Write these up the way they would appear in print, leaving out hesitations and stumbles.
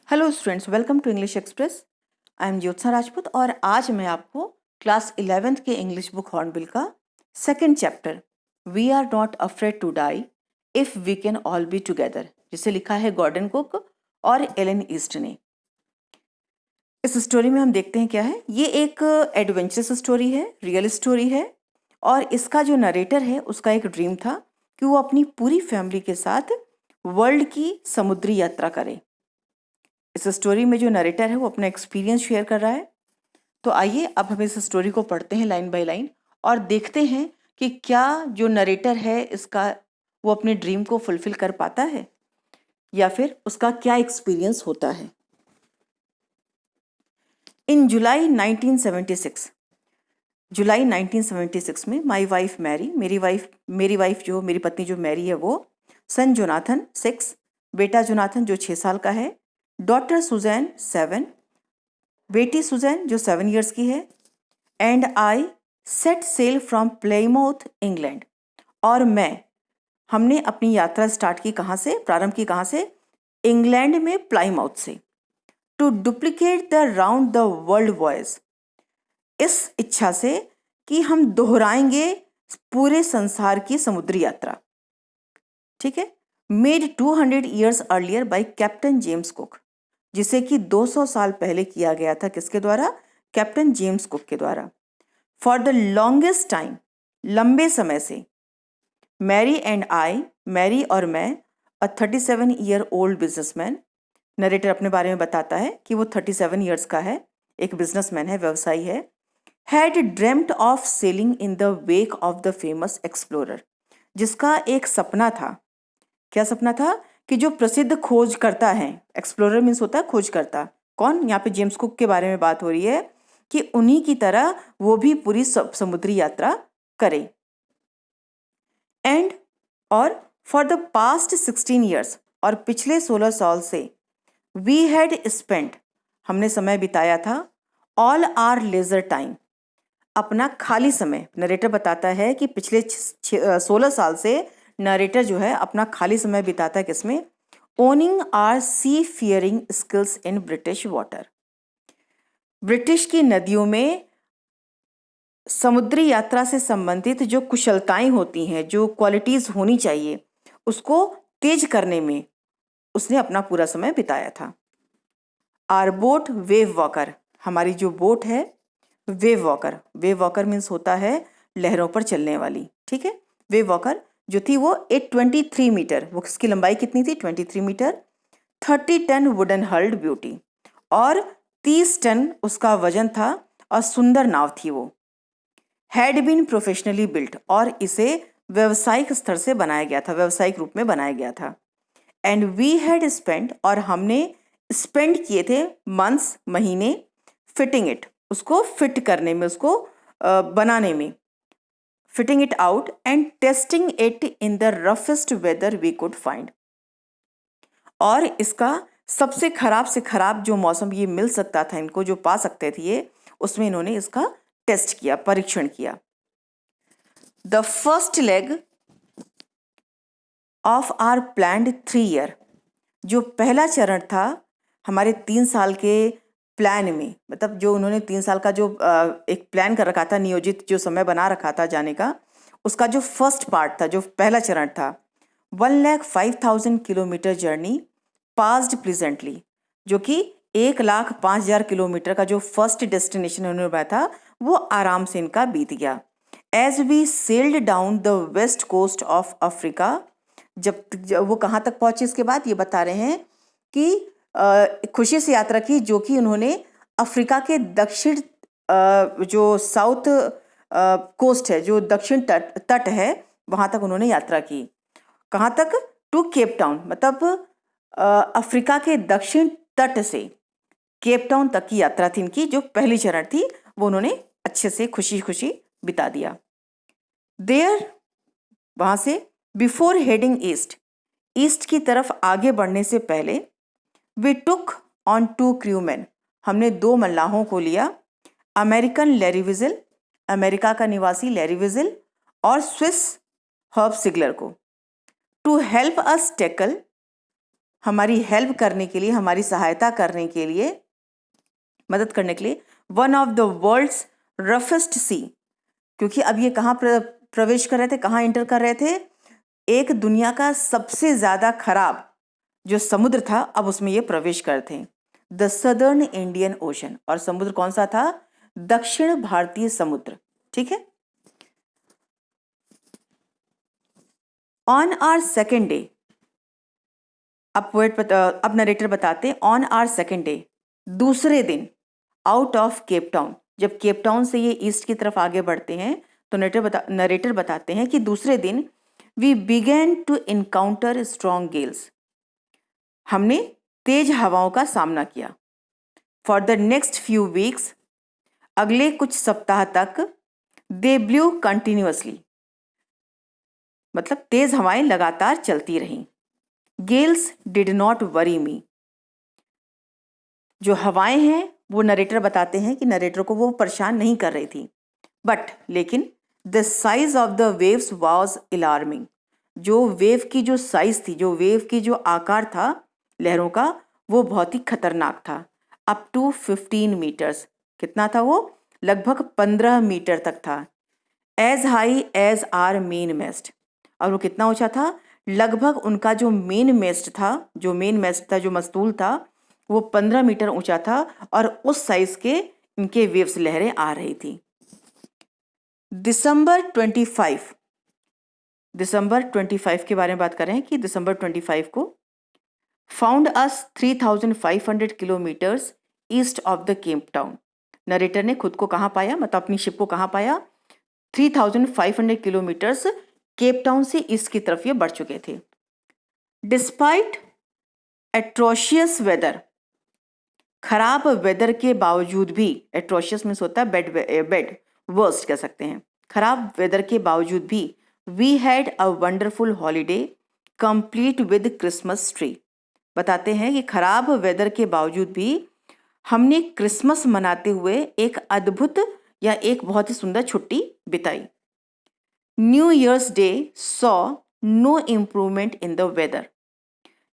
Hello students, welcome to English Express. I am Jyotsna Rajput और आज मैं आपको क्लास 11th के इंग्लिश बुक हॉर्नबिल का second chapter we are not afraid to die if we can all be together, जिसे लिखा है गॉर्डन कुक और एलन ईस्ट ने। इस स्टोरी में हम देखते हैं क्या है। ये एक एडवेंचरस स्टोरी है, रियल स्टोरी है और इसका जो नरेटर है उसका एक ड्रीम था कि वो अपनी पूरी फैमिली के साथ वर्ल्ड की समुद्री यात्रा करे। इस स्टोरी में जो नरेटर है वो अपना एक्सपीरियंस शेयर कर रहा है। तो आइए अब हम इस स्टोरी को पढ़ते हैं लाइन बाय लाइन और देखते हैं कि क्या जो नरेटर है इसका वो अपने ड्रीम को फुलफिल कर पाता है या फिर उसका क्या एक्सपीरियंस होता है। इन जुलाई 1976, जुलाई 1976 में माई वाइफ मैरी, मेरी वाइफ जो मेरी पत्नी जो मैरी है वो, सन जोनाथन 6, बेटा जोनाथन जो 6 साल का है, डॉटर सुजैन 7, बेटी सुजैन जो 7 ईयर्स की है, and I set sail from Plymouth England. और हमने अपनी यात्रा स्टार्ट की कहाँ से, प्रारंभ की कहाँ से? इंग्लैंड में प्लाईमाउथ से। To duplicate the round the world voyage, इस इच्छा से कि हम दोहराएंगे पूरे संसार की समुद्री यात्रा। ठीक है। Made 200 years earlier bye captain James cook, जिसे कि 200 साल पहले किया गया था। किसके द्वारा? कैप्टन जेम्स कुक के द्वारा। फॉर द लॉन्गेस्ट टाइम, लंबे समय से, मैरी एंड आई, मैरी और मैं, अ 37 ईयर ओल्ड बिजनेसमैन, नरेटर अपने बारे में बताता है कि वो 37 ईयर्स का है, एक बिजनेसमैन है, व्यवसायी है, had dreamt of selling in the wake of the famous explorer, जिसका एक सपना था। क्या सपना था? कि जो प्रसिद्ध खोज करता है, एक्सप्लोरर मीन्स होता है खोज करता, कौन? यहाँ पे जेम्स कुक के बारे में बात हो रही है कि उन्हीं की तरह वो भी पूरी समुद्री यात्रा करे। एंड और फॉर द पास्ट 16 ईयर्स, और पिछले 16 साल से, वी हैड स्पेंट, हमने समय बिताया था, ऑल आर लेजर टाइम, अपना खाली समय। नरेटर बताता है कि पिछले 16 साल से नरेटर जो है अपना खाली समय बिताता है किसमें? Honing our seafaring skills in British water, British की नदियों में समुद्री यात्रा से संबंधित जो कुशलताएं होती हैं, जो क्वालिटीज होनी चाहिए, उसको तेज करने में उसने अपना पूरा समय बिताया था। आर बोट वेव वॉकर, हमारी जो बोट है वेव वॉकर मीन्स होता है लहरों पर चलने वाली। ठीक है। वेव वॉकर जो थी वो 823 मीटर, वो किसकी लंबाई कितनी थी? 23 metre, 30 ton wooden hulled beauty, और 30 टन उसका वजन था और सुंदर नाव थी वो। हैड बीन प्रोफेशनली बिल्ट, और इसे व्यावसायिक स्तर से बनाया गया था, व्यावसायिक रूप में बनाया गया था। एंड वी हैड स्पेंड, और हमने स्पेंड किए थे मंथ्स, महीने, फिटिंग इट, उसको फिट करने में, उसको बनाने में, fitting it out and testing it in the roughest weather we could find, और इसका सबसे खराब से खराब जो मौसम ये मिल सकता था इनको, जो पा सकते थे ये, उसमें इन्होंने इसका टेस्ट किया, परीक्षण किया। The first leg of our planned 3 year, जो पहला चरण था हमारे 3 साल के प्लान में, मतलब जो उन्होंने 3 साल का जो एक प्लान कर रखा था, नियोजित जो समय बना रखा था जाने का, उसका जो फर्स्ट पार्ट था, जो पहला चरण था, 1,05,000 किलोमीटर जर्नी पास्ड प्लीजेंटली, जो कि 1,05,000 किलोमीटर का जो फर्स्ट डेस्टिनेशन उन्होंने बनाया था वो आराम से इनका बीत गया। As we sailed down the west coast of Africa, जब वो कहाँ तक पहुंचे इसके बाद ये बता रहे हैं कि खुशी से यात्रा की, जो कि उन्होंने अफ्रीका के दक्षिण जो साउथ कोस्ट है, जो दक्षिण तट है, वहाँ तक उन्होंने यात्रा की। कहाँ तक? टू केप टाउन, मतलब अफ्रीका के दक्षिण तट से केप टाउन तक की यात्रा थी इनकी। जो पहली चरण थी वो उन्होंने अच्छे से खुशी खुशी बिता दिया। देयर, वहाँ से, बिफोर हेडिंग ईस्ट, ईस्ट की तरफ आगे बढ़ने से पहले, वी टुक ऑन 2 क्रूमैन, हमने 2 मल्लाहों को लिया, अमेरिकन लैरी विजिल, अमेरिका का निवासी लैरी विजिल, और स्विस हर्ब सिगलर को, टू हेल्प अस टैकल हमारी हेल्प करने के लिए, हमारी सहायता करने के लिए, मदद करने के लिए, one of the world's roughest sea, क्योंकि अब ये कहाँ प्रवेश कर रहे थे, कहाँ एंटर कर रहे थे, एक दुनिया का सबसे ज़्यादा खराब जो समुद्र था, अब उसमें ये प्रवेश कर थे, द सदर्न इंडियन ओशन। और समुद्र कौन सा था? दक्षिण भारतीय समुद्र। ठीक है। ऑन आवर सेकेंड डे, अब नरेटर बताते हैं, ऑन आवर सेकेंड डे, दूसरे दिन, आउट ऑफ केप टाउन, जब केप टाउन से ये ईस्ट की तरफ आगे बढ़ते हैं तो नरेटर बताते हैं कि दूसरे दिन we began to encounter strong gales, हमने तेज हवाओं का सामना किया। For the next few weeks, अगले कुछ सप्ताह तक, दे ब्लू कंटिन्यूअसली, मतलब तेज हवाएं लगातार चलती रहीं। गेल्स डिड नॉट वरी मी, जो हवाएं हैं वो नरेटर बताते हैं कि नरेटर को वो परेशान नहीं कर रही थी, बट लेकिन the size of the waves was alarming, जो वेव की जो साइज थी, जो वेव की जो आकार था लहरों का, वो बहुत ही खतरनाक था। अप टू 15 मीटर्स, कितना था वो? लगभग 15 मीटर तक था। As high as our main mast, और वो कितना ऊंचा था? लगभग उनका जो मेन मेस्ट था, जो मस्तूल था, वो 15 मीटर ऊंचा था, और उस साइज के इनके वेव्स लहरें आ रही थी। दिसंबर 25 के बारे में बात कर रहे हैं कि दिसंबर 25 को found us 3500 kilometres east of the Cape Town. Narrator ने खुद को कहाँ पाया, मतलब अपनी शिप को कहाँ पाया? 3500 किलोमीटर्स केप टाउन से ईस्ट की तरफ ये बढ़ चुके थे। डिस्पाइट एट्रोशियस वेदर, खराब वेदर के बावजूद भी, एट्रोशियस मीन्स होता है बेड, वर्स्ट कह सकते हैं, खराब वेदर के बावजूद भी, we had a wonderful holiday complete with Christmas tree. बताते हैं कि खराब वेदर के बावजूद भी हमने क्रिसमस मनाते हुए एक अद्भुत या एक बहुत ही सुंदर छुट्टी बिताई। New Year's Day saw no improvement in the weather,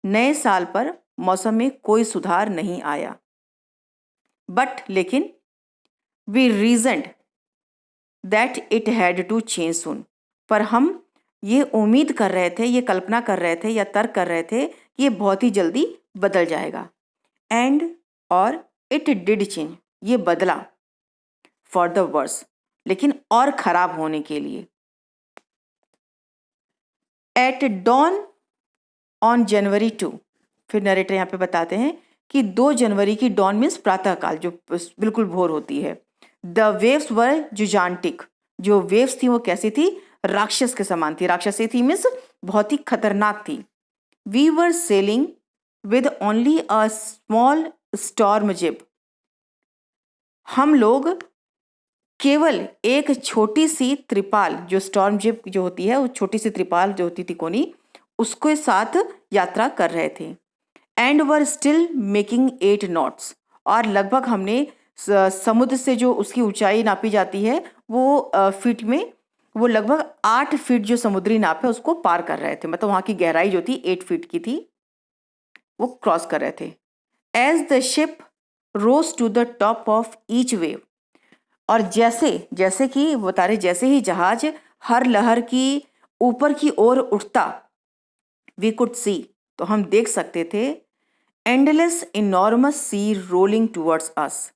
नए साल पर मौसम में कोई सुधार नहीं आया। बट लेकिन we reasoned that it had to change soon, पर हम ये उम्मीद कर रहे थे, ये कल्पना कर रहे थे या तर्क कर रहे थे कि ये बहुत ही जल्दी बदल जाएगा। एंड और इट डिड चेंज, ये बदला, फॉर द वर्स, लेकिन और खराब होने के लिए। एट डॉन ऑन जनवरी 2, फिर नरेटर यहाँ पे बताते हैं कि 2 जनवरी की, डॉन मीन्स प्रातःकाल, जो बिल्कुल भोर होती है। द वेव्स वर जुजांटिक, जो वेव्स थी वो कैसी थी? राक्षस के समान थी। राक्षसी थी मीन्स बहुत ही खतरनाक थी। We were sailing with only a small storm jib, हम लोग केवल एक छोटी सी त्रिपाल, जो स्टॉर्म जिब जो होती है, वो छोटी सी त्रिपाल जो होती थी कोनी, उसके साथ यात्रा कर रहे थे। And were still making 8 knots, और लगभग हमने समुद्र से जो उसकी ऊंचाई नापी जाती है वो फीट में, वो लगभग 8 फीट जो समुद्री नाप है उसको पार कर रहे थे, मतलब वहाँ की गहराई जो थी 8 फीट की थी, वो क्रॉस कर रहे थे। As the ship rose to the top of each wave, और जैसे जैसे कि वो बता रहे, जैसे ही जहाज हर लहर की ऊपर की ओर उठता, वी कुड सी, तो हम देख सकते थे, एंडलेस इनॉर्मस सी रोलिंग टूवर्ड्स अस,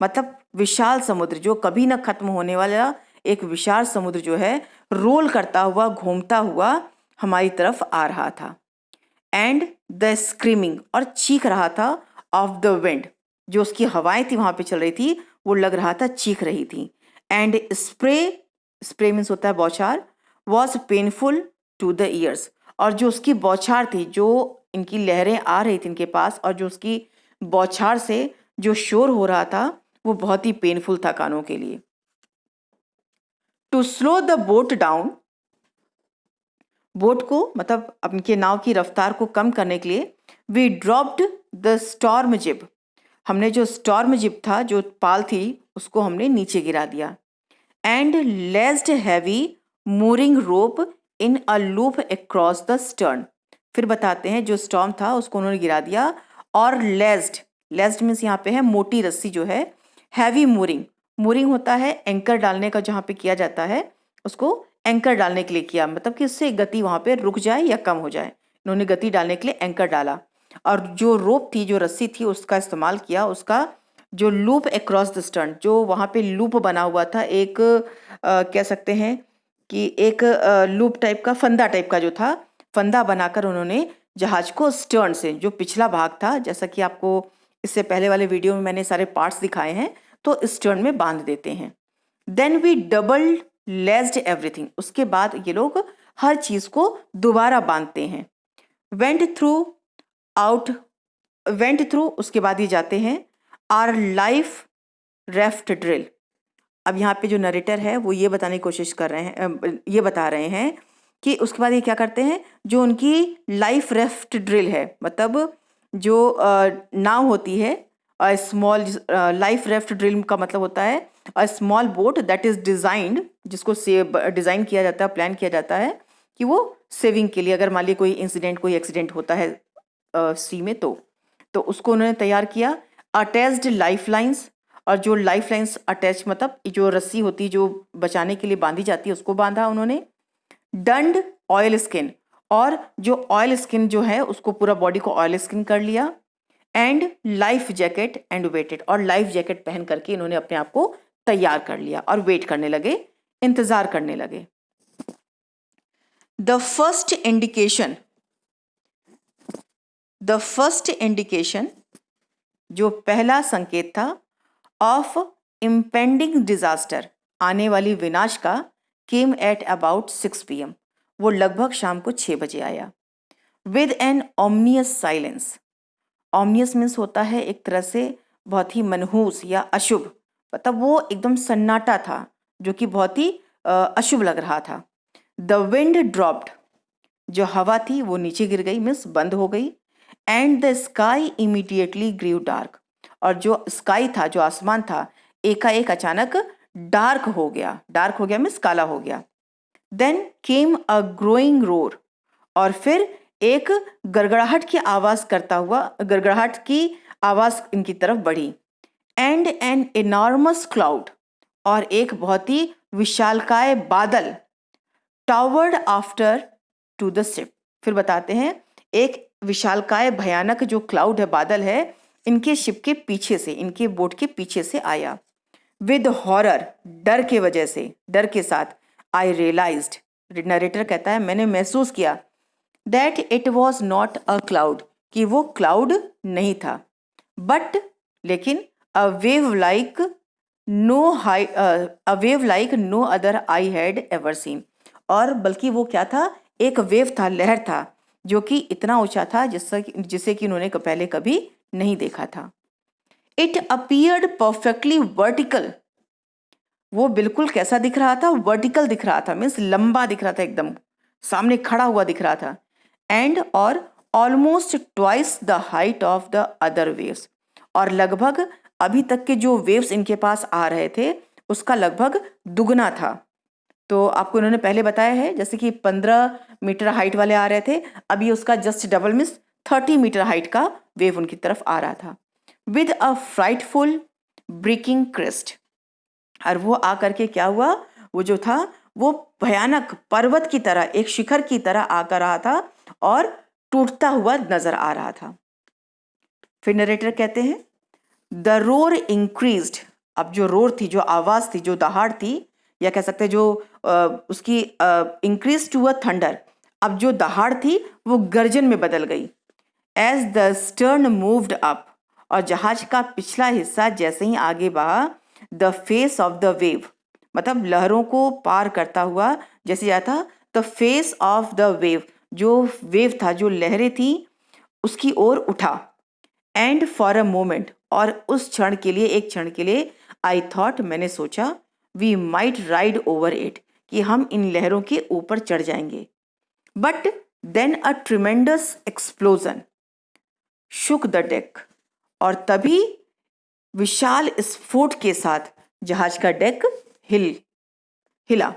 मतलब विशाल समुद्र, जो कभी न खत्म होने वाला एक विशाल समुद्र जो है, रोल करता हुआ, घूमता हुआ हमारी तरफ आ रहा था। एंड द स्क्रीमिंग, और चीख रहा था, ऑफ द विंड, जो उसकी हवाएं थी वहां पे चल रही थी, वो लग रहा था चीख रही थी। एंड स्प्रे मीन्स होता है बौछार, was painful to the ears, और जो उसकी बौछार थी, जो इनकी लहरें आ रही थी इनके पास, और जो उसकी बौछार से जो शोर हो रहा था, वो बहुत ही पेनफुल था कानों के लिए। To slow the boat down, boat को, मतलब उनके नाव की रफ्तार को कम करने के लिए, वी ड्रॉप्ड द स्टॉर्म जिब, हमने जो स्टॉर्म जिब था, जो पाल थी, उसको हमने नीचे गिरा दिया। And लेस्ड heavy mooring rope in a loop across the stern, फिर बताते हैं जो स्टॉर्म था उसको उन्होंने गिरा दिया, और लेस्ड मीन्स यहाँ पे है मोटी रस्सी जो है, हैवी मूरिंग होता है एंकर डालने का, जहाँ पे किया जाता है उसको एंकर डालने के लिए किया, मतलब कि उससे गति वहाँ पे रुक जाए या कम हो जाए। इन्होंने गति डालने के लिए एंकर डाला, और जो रोप थी, जो रस्सी थी, उसका इस्तेमाल किया, उसका जो लूप अक्रॉस द स्टर्न, जो वहाँ पे लूप बना हुआ था, एक कह सकते हैं कि एक लूप टाइप का, फंदा टाइप का जो था, फंदा बनाकर उन्होंने जहाज को स्टर्न से, जो पिछला भाग था, जैसा कि आपको इससे पहले वाले वीडियो में मैंने सारे पार्ट्स दिखाए हैं, तो स्टर्न में बांध देते हैं। Then we double lashed everything, उसके बाद ये लोग हर चीज को दोबारा बांधते हैं। वेंट थ्रू, उसके बाद ये जाते हैं आर लाइफ रेफ्ट ड्रिल। अब यहाँ पे जो नरेटर है वो ये बताने की कोशिश कर रहे हैं, ये बता रहे हैं कि उसके बाद ये क्या करते हैं, जो उनकी लाइफ रेफ्ट ड्रिल है, मतलब जो नाव होती है, स्मॉल लाइफ रेफ्ट ड्रिल का मतलब होता है a small boat that is designed, जिसको डिजाइन किया जाता है, प्लान किया जाता है कि वो सेविंग के लिए, अगर मान लीजिए कोई एक्सीडेंट होता है सी में, तो उसको उन्होंने तैयार किया। अटैच्ड लाइफ लाइन्स, और जो लाइफ लाइन्स अटैच, मतलब जो रस्सी होती जो बचाने के लिए बांधी जाती है, उसको बांधा उन्होंने। डंड ऑयल स्किन, और जो ऑयल स्किन जो है उसको पूरा बॉडी को ऑयल स्किन कर लिया। And life jacket and waited, और लाइफ जैकेट पहन करके इन्होंने अपने आप को तैयार कर लिया और वेट करने लगे, इंतजार करने लगे। द फर्स्ट इंडिकेशन, जो पहला संकेत था ऑफ इम्पेंडिंग डिजास्टर, आने वाली विनाश का, केम एट अबाउट 6 PM, वो लगभग शाम को 6 बजे आया। विद एन ओमनियस साइलेंस, ओमनियस मीन्स होता है एक तरह से बहुत ही मनहूस या अशुभ, मतलब वो एकदम सन्नाटा था, जो कि बहुत ही अशुभ लग रहा था। द विंड ड्रॉप्ड, जो हवा थी वो नीचे गिर गई, मीन्स बंद हो गई। And the sky immediately grew dark, और जो स्काई था, जो आसमान था, एकाएक अचानक डार्क हो गया मीन्स काला हो गया। Then came a growing roar, और फिर एक गड़गड़ाहट की आवाज इनकी तरफ बढ़ी। एंड एन इनॉर्मस क्लाउड, और एक बहुत ही विशालकाय बादल, toward after two the ship, फिर बताते हैं एक विशालकाय भयानक जो क्लाउड है, बादल है, इनके शिप के पीछे से, इनके बोट के पीछे से आया। विद हॉरर, डर के वजह से, डर के साथ, आई रियलाइज्ड, नरेटर कहता है मैंने महसूस किया, that it was not a cloud, कि वो क्लाउड नहीं था, बट लेकिन a wave like no other I had ever seen, और बल्कि वो क्या था, एक वेव था, लहर था, जो कि इतना ऊंचा था जिसे कि उन्होंने पहले कभी नहीं देखा था। इट अपीयर्ड परफेक्टली वर्टिकल, वो बिल्कुल कैसा दिख रहा था, वर्टिकल दिख रहा था, मीन्स लंबा दिख रहा था, एकदम सामने खड़ा हुआ दिख रहा था। एंड और almost twice the height of the other waves, और लगभग अभी तक के जो वेव्स इनके पास आ रहे थे उसका लगभग दुगना था। तो आपको इन्होंने पहले बताया है, जैसे कि 15 मीटर हाइट वाले आ रहे थे, अभी उसका just double, means 30 metre height का वेव उनकी तरफ आ रहा था। With a frightful breaking crest, और वो आकर के क्या हुआ, वो जो था वो भयानक पर्वत की तरह, एक शिखर की तरह आकर रहा था और टूटता हुआ नजर आ रहा था। फिर नरेटर कहते हैं द रोर इंक्रीज्ड, अब जो रोर थी, जो आवाज थी, जो दहाड़ थी, या कह सकते हैं जो उसकी इंक्रीज टू अ थंडर, अब जो दहाड़ थी वो गर्जन में बदल गई। As the stern moved up, और जहाज का पिछला हिस्सा जैसे ही आगे बढ़ा, the face of the wave, मतलब लहरों को पार करता हुआ जैसे जाता, the face of the wave, जो वेव था, जो लहरें थी, उसकी ओर उठा। एंड फॉर अ मोमेंट, और उस क्षण के लिए, एक क्षण के लिए, आई थॉट, मैंने सोचा, we might ride over it, कि हम इन लहरों के ऊपर चढ़ जाएंगे। But then a tremendous explosion shook the deck, और तभी विशाल स्फोट के साथ जहाज का डेक हिला।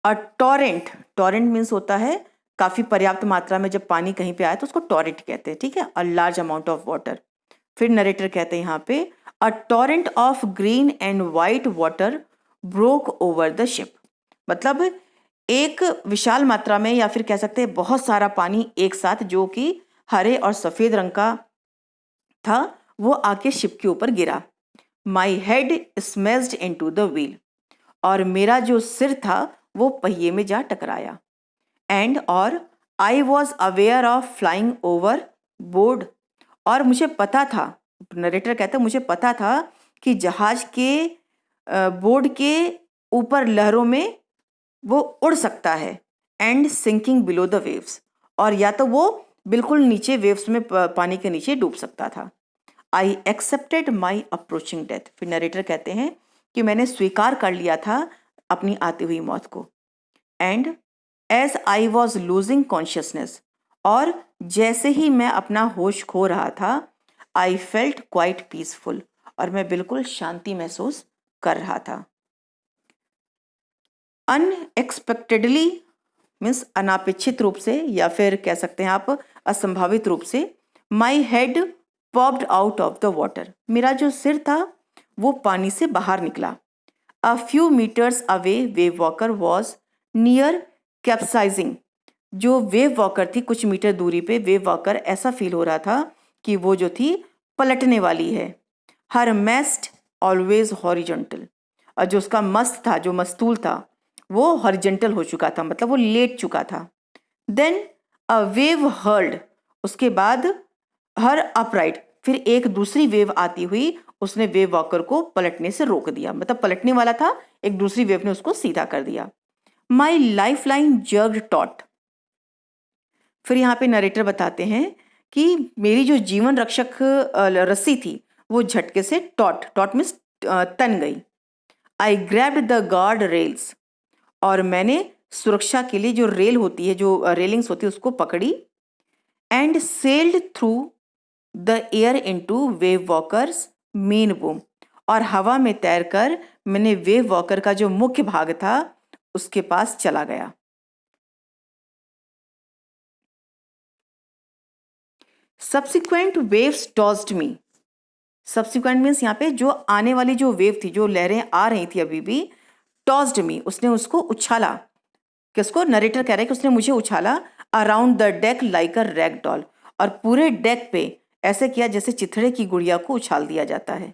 अ टॉरेंट मीन्स होता है काफ़ी पर्याप्त मात्रा में जब पानी कहीं पे आए तो उसको टॉरेंट कहते हैं, ठीक है, a large amount of water. फिर नरेटर कहते हैं यहाँ पे a torrent of green and white water broke over the ship. मतलब एक विशाल मात्रा में, या फिर कह सकते हैं बहुत सारा पानी एक साथ, जो कि हरे और सफ़ेद रंग का था, वो आके शिप के ऊपर गिरा। My head smashed into the wheel, और मेरा जो सिर था वो पहिए में जा टकराया। एंड और I was aware of flying over board, और मुझे पता था, नरेटर कहता है मुझे पता था कि जहाज के बोर्ड के ऊपर लहरों में वो उड़ सकता है। And sinking below the waves, और या तो वो बिल्कुल नीचे वेव्स में पानी के नीचे डूब सकता था। I accepted my approaching death, फिर नरेटर कहते हैं कि मैंने स्वीकार कर लिया था अपनी आती हुई मौत को। And as I was losing consciousness, और जैसे ही मैं अपना होश खो रहा था, आई फेल्ट क्वाइट पीसफुल, और मैं बिल्कुल शांति महसूस कर रहा था। अनएक्सपेक्टेडली मीन्स अनापेक्षित रूप से, या फिर कह सकते हैं आप असंभावित रूप से, my head popped out of the water, मेरा जो सिर था वो पानी से बाहर निकला। A few metres away Wave Walker was near capsizing, जो वेव वॉकर थी कुछ मीटर दूरी पे, वेव वॉकर ऐसा फील हो रहा था कि वो जो थी पलटने वाली है। हर मेस्ट ऑलवेज हॉरिजॉन्टल, और जो उसका मस्त था, जो मस्तूल था, वो हॉरिजेंटल हो चुका था, मतलब वो लेट चुका था। देन अ वेव हर्ल्ड, उसके बाद हर अपराइट, फिर एक दूसरी वेव आती हुई उसने वेव वॉकर को पलटने से रोक दिया, मतलब पलटने वाला था, एक दूसरी वेव ने उसको सीधा कर दिया। माई लाइफ लाइन जर्ग्ड टॉट, फिर यहाँ पे नरेटर बताते हैं कि मेरी जो जीवन रक्षक रस्सी थी वो झटके से टॉट मीन्स तन गई। आई ग्रैब्ड द गार्ड रेल्स, और मैंने सुरक्षा के लिए जो रेल होती है, जो रेलिंग्स होती है, उसको पकड़ी। And sailed through the air into wave walkers main boom, और हवा में तैरकर मैंने वेव वॉकर का जो मुख्य भाग था उसके पास चला गया। सब्सिक्वेंट वेव्स टॉस्ड मी, सब्सिक्वेंट मीन्स यहाँ पे जो आने वाली जो वेव थी, जो लहरें आ रही थी अभी भी, टॉस्ड मी, उसने उसको उछाला। किसको? नरेटर कह रहा है कि उसने मुझे उछाला। Around the deck like a rag doll, और पूरे डेक पे ऐसे किया जैसे चिथड़े की गुड़िया को उछाल दिया जाता है।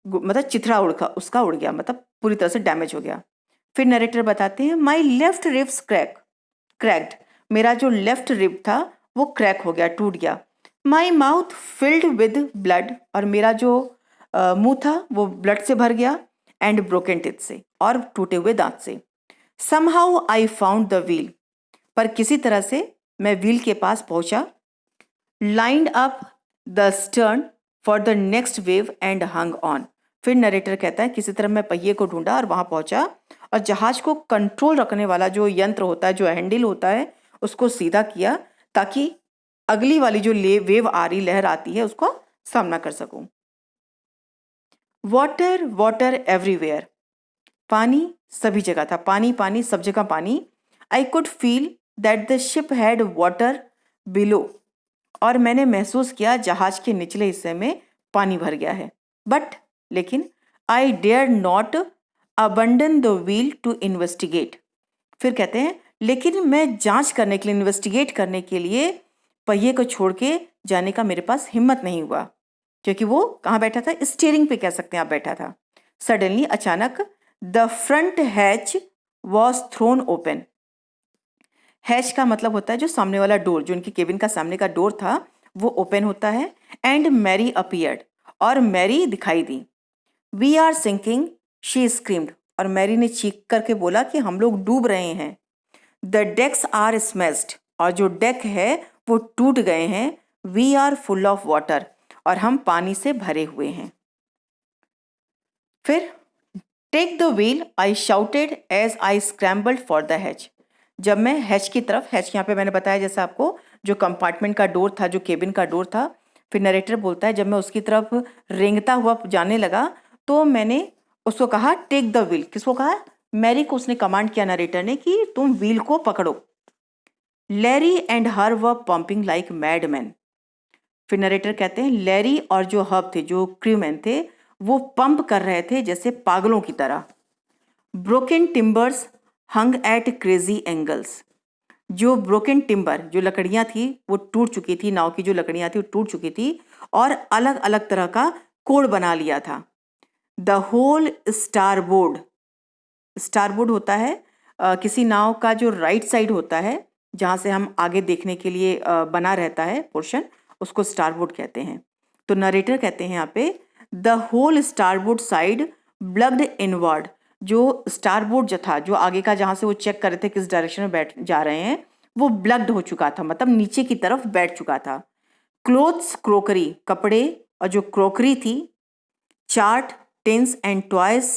मतलब चिथड़ा उसका उड़ गया, मतलब पूरी तरह से डैमेज हो गया। फिर नरेटर बताते हैं माई लेफ्ट रिब्स क्रैक्ड, मेरा जो लेफ्ट रिब था वो क्रैक हो गया, टूट गया। My mouth filled with blood, और मेरा जो मुंह था वो ब्लड से भर गया। एंड ब्रोकन टिथ से, और टूटे हुए दांत से। Somehow I found the wheel, पर किसी तरह से मैं व्हील के पास पहुंचा। Lined up the stern for the next wave and hung on, फिर नरेटर कहता है किसी तरह मैं पहिए को ढूंढा और वहां पहुंचा, और जहाज को कंट्रोल रखने वाला जो यंत्र होता है, जो हैंडल होता है, उसको सीधा किया ताकि अगली वाली जो वेव आ रही, लहर आती है, उसको सामना कर सकूं। वाटर वाटर एवरीवेयर, पानी सभी जगह था, पानी पानी सब जगह पानी। I could feel that the ship had water below, और मैंने महसूस किया जहाज के निचले हिस्से में पानी भर गया है। बट लेकिन I dare not abandon the wheel to investigate, फिर कहते हैं लेकिन मैं जांच करने के लिए, इन्वेस्टिगेट करने के लिए पहिए को छोड़ के जाने का मेरे पास हिम्मत नहीं हुआ, क्योंकि वो कहाँ बैठा था? स्टीयरिंग पे कह सकते हैं आप बैठा था। सडनली, अचानक, the front hatch was throne open, hatch का मतलब होता है जो सामने वाला डोर, जो उनकी केबिन का सामने का डोर था वो ओपन होता है। एंड मैरी अपीयर्ड, और मैरी दिखाई दी। We are sinking, she screamed, और मैरी ने चीख करके बोला कि हम लोग डूब रहे हैं। द डेक्स आर स्मैश्ड, और जो डेक है वो टूट गए हैं। We are full of water, और हम पानी से भरे हुए हैं। फिर take the wheel, I shouted as I scrambled for the hatch, जब मैं हैच की तरफ, हैच यहाँ पे मैंने बताया जैसे आपको, जो कंपार्टमेंट का डोर था, जो केबिन का डोर था, फिर नरेटर बोलता है जब मैं उसकी तरफ रेंगता हुआ जाने लगा तो मैंने उसको कहा टेक द व्हील। किसको कहा? मैरी को उसने कमांड किया, नरेटर ने, कि तुम व्हील को पकड़ो। Larry and Herb were pumping like madman. फिर नरेटर कहते हैं लैरी और जो हब थे, जो क्रूमैन थे, वो पंप कर रहे थे जैसे पागलों की तरह। ब्रोकन टिम्बर्स हंग एट क्रेजी एंगल्स। जो ब्रोकन टिम्बर, जो लकड़ियां थी वो टूट चुकी थी, नाव की जो लकड़ियां थी वो टूट चुकी थी और अलग अलग तरह का कोड बना लिया था। द होल स्टारबोर्ड, स्टारबोर्ड होता है किसी नाव का जो राइट साइड होता है, जहाँ से हम आगे देखने के लिए बना रहता है पोर्शन, उसको स्टारबोर्ड कहते हैं। तो नरेटर कहते हैं यहाँ पे the hull starboard side bulged inward. जो स्टारबोर्ड जो था, जो आगे का, जहाँ से वो चेक कर रहे थे किस डायरेक्शन में बैठ जा रहे हैं, वो ब्लग्ड हो चुका था, मतलब नीचे की तरफ बैठ चुका था। क्लोथ्स क्रोकरी, कपड़े और जो क्रोकरी थी, chart tins and toys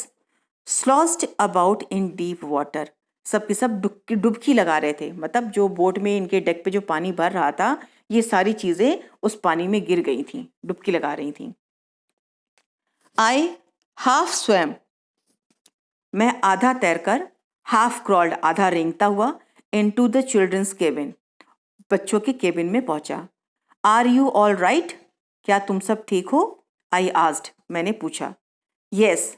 sloshed about in deep water. सब के सब डुबकी लगा रहे थे, मतलब जो बोट में इनके डेक पे जो पानी भर रहा था, ये सारी चीजें उस पानी में गिर गई थी, डुबकी लगा रही थी। आई हाफ स्वैम, मैं आधा तैरकर, हाफ क्रॉल्ड आधा रेंगता हुआ, इनटू द चिल्ड्रंस केबिन, बच्चों के केबिन में पहुंचा। आर यू ऑल राइट, क्या तुम सब ठीक हो? आई आस्क्ड, मैंने पूछा। यस,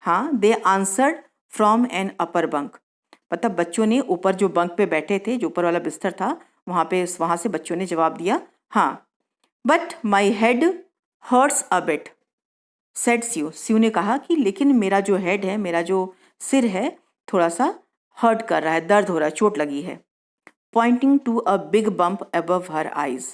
हाँ, they answered from an upper bunk, मतलब बच्चों ने ऊपर जो बंक पे बैठे थे, जो ऊपर वाला बिस्तर था, वहाँ से बच्चों ने जवाब दिया हाँ। But my head hurts a bit, said Sue, Sue ने कहा कि लेकिन मेरा जो हेड है, मेरा जो सिर है, थोड़ा सा हर्ट कर रहा है, दर्द हो रहा है, चोट लगी है। Pointing to a big bump above her eyes,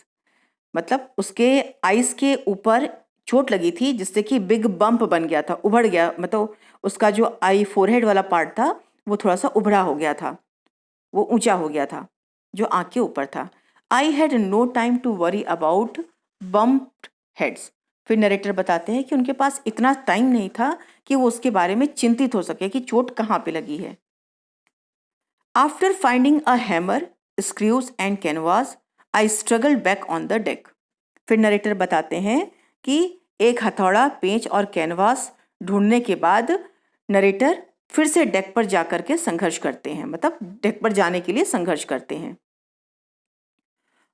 मतलब उसके आइज के ऊपर चोट लगी थी जिससे कि बिग बम्प बन गया था, उभड़ गया, मतलब उसका जो आई फोरहेड वाला पार्ट था वो थोड़ा सा उभड़ा हो गया था, वो ऊंचा हो गया था जो आँख के ऊपर था। I had no time to worry about bumped heads. फिर नरेटर बताते हैं कि उनके पास इतना टाइम नहीं था कि वो उसके बारे में चिंतित हो सके कि चोट कहाँ पे लगी है। After finding a hammer, screws and canvas, I struggle back on the deck. फिर नरेटर बताते हैं कि एक हथौड़ा, पेंच और कैनवास ढूंढने के बाद नरेटर फिर से डेक पर जाकर के संघर्ष करते हैं, मतलब डेक पर जाने के लिए संघर्ष करते हैं।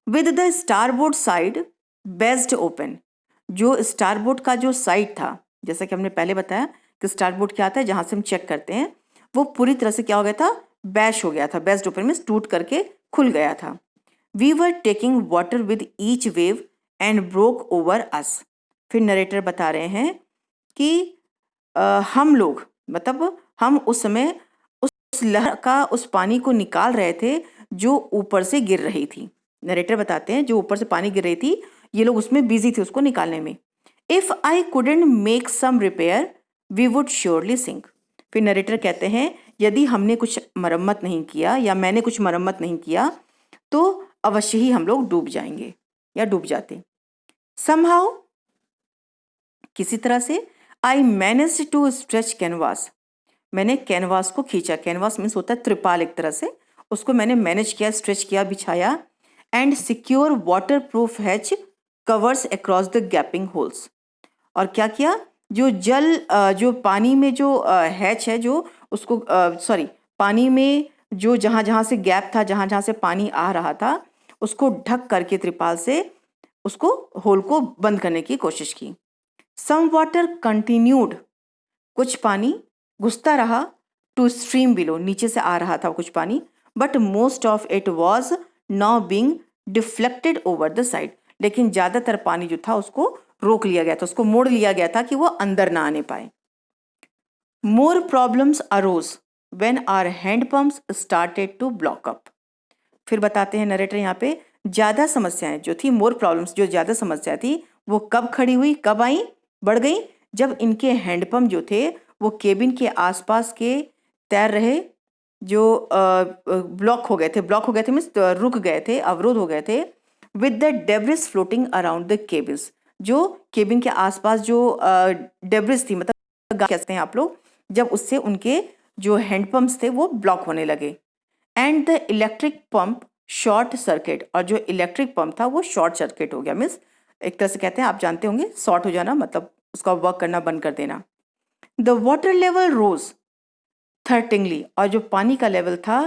With the starboard side based open, जो स्टारबोर्ड का जो साइड था, जैसा कि हमने पहले बताया कि स्टारबोर्ड क्या आता है, जहां से हम चेक करते हैं, वो पूरी तरह से क्या हो गया था, बैश हो गया था। बेस्ड ओपन में टूट करके खुल गया था। We were taking water with each wave and broke over us. फिर नरेटर बता रहे हैं कि हम लोग, मतलब हम उस समय उस लहर का, उस पानी को निकाल रहे थे जो ऊपर से गिर रही थी। नरेटर बताते हैं जो ऊपर से पानी गिर रही थी, ये लोग उसमें बिजी थे उसको निकालने में। If I couldn't make some repair we would surely sink. फिर नरेटर कहते हैं यदि हमने कुछ मरम्मत नहीं किया या मैंने कुछ मरम्मत नहीं किया तो अवश्य ही हम लोग डूब जाएंगे या डूब जाते। समहाउ, किसी तरह से, I managed to stretch canvas, मैंने कैनवास को खींचा। कैनवास मीन्स होता है त्रिपाल एक तरह से, उसको मैंने मैनेज किया, स्ट्रेच किया, बिछाया। And secure water proof hatch covers across the gapping holes, और क्या किया, जो जो पानी में जो हैच है, जो उसको पानी में जो जहाँ जहाँ से गैप था, जहाँ जहाँ से पानी आ रहा था, उसको ढक करके त्रिपाल से उसको होल को बंद करने की कोशिश की। सम वाटर कंटिन्यूड, कुछ पानी घुसता रहा, टू स्ट्रीम बिलो, नीचे से आ रहा था कुछ पानी, but most of it was now being deflected over the side, लेकिन ज़्यादातर पानी जो था उसको रोक लिया गया था, उसको मोड़ लिया गया था कि वो अंदर ना आने पाए। More problems arose when our hand pumps started to block up. फिर बताते हैं नरेटर यहाँ पे, ज़्यादा समस्याएं जो थी, मोर प्रॉब्लम्स, जो ज़्यादा समस्या थी, वो कब खड़ी हुई, कब आई, बढ़ गई, जब इनके हैंडपम्प जो थे वो केबिन के आसपास के तैर रहे, जो ब्लॉक हो गए थे मीन्स रुक गए थे, अवरोध हो गए थे। With the debris floating around the cabins, जो केबिन के आसपास जो डेब्रिस थी, मतलब कहते हैं आप लोग, जब उससे उनके जो हैंडपम्प्स थे वो ब्लॉक होने लगे। And the electric pump short circuit, और जो इलेक्ट्रिक पंप था वो शॉर्ट सर्किट हो गया, मीन्स एक तरह से कहते हैं, आप जानते होंगे, शॉर्ट हो जाना मतलब उसका वर्क करना बंद कर देना। द वाटर लेवल रोज थर्टिंगली, और जो पानी का लेवल था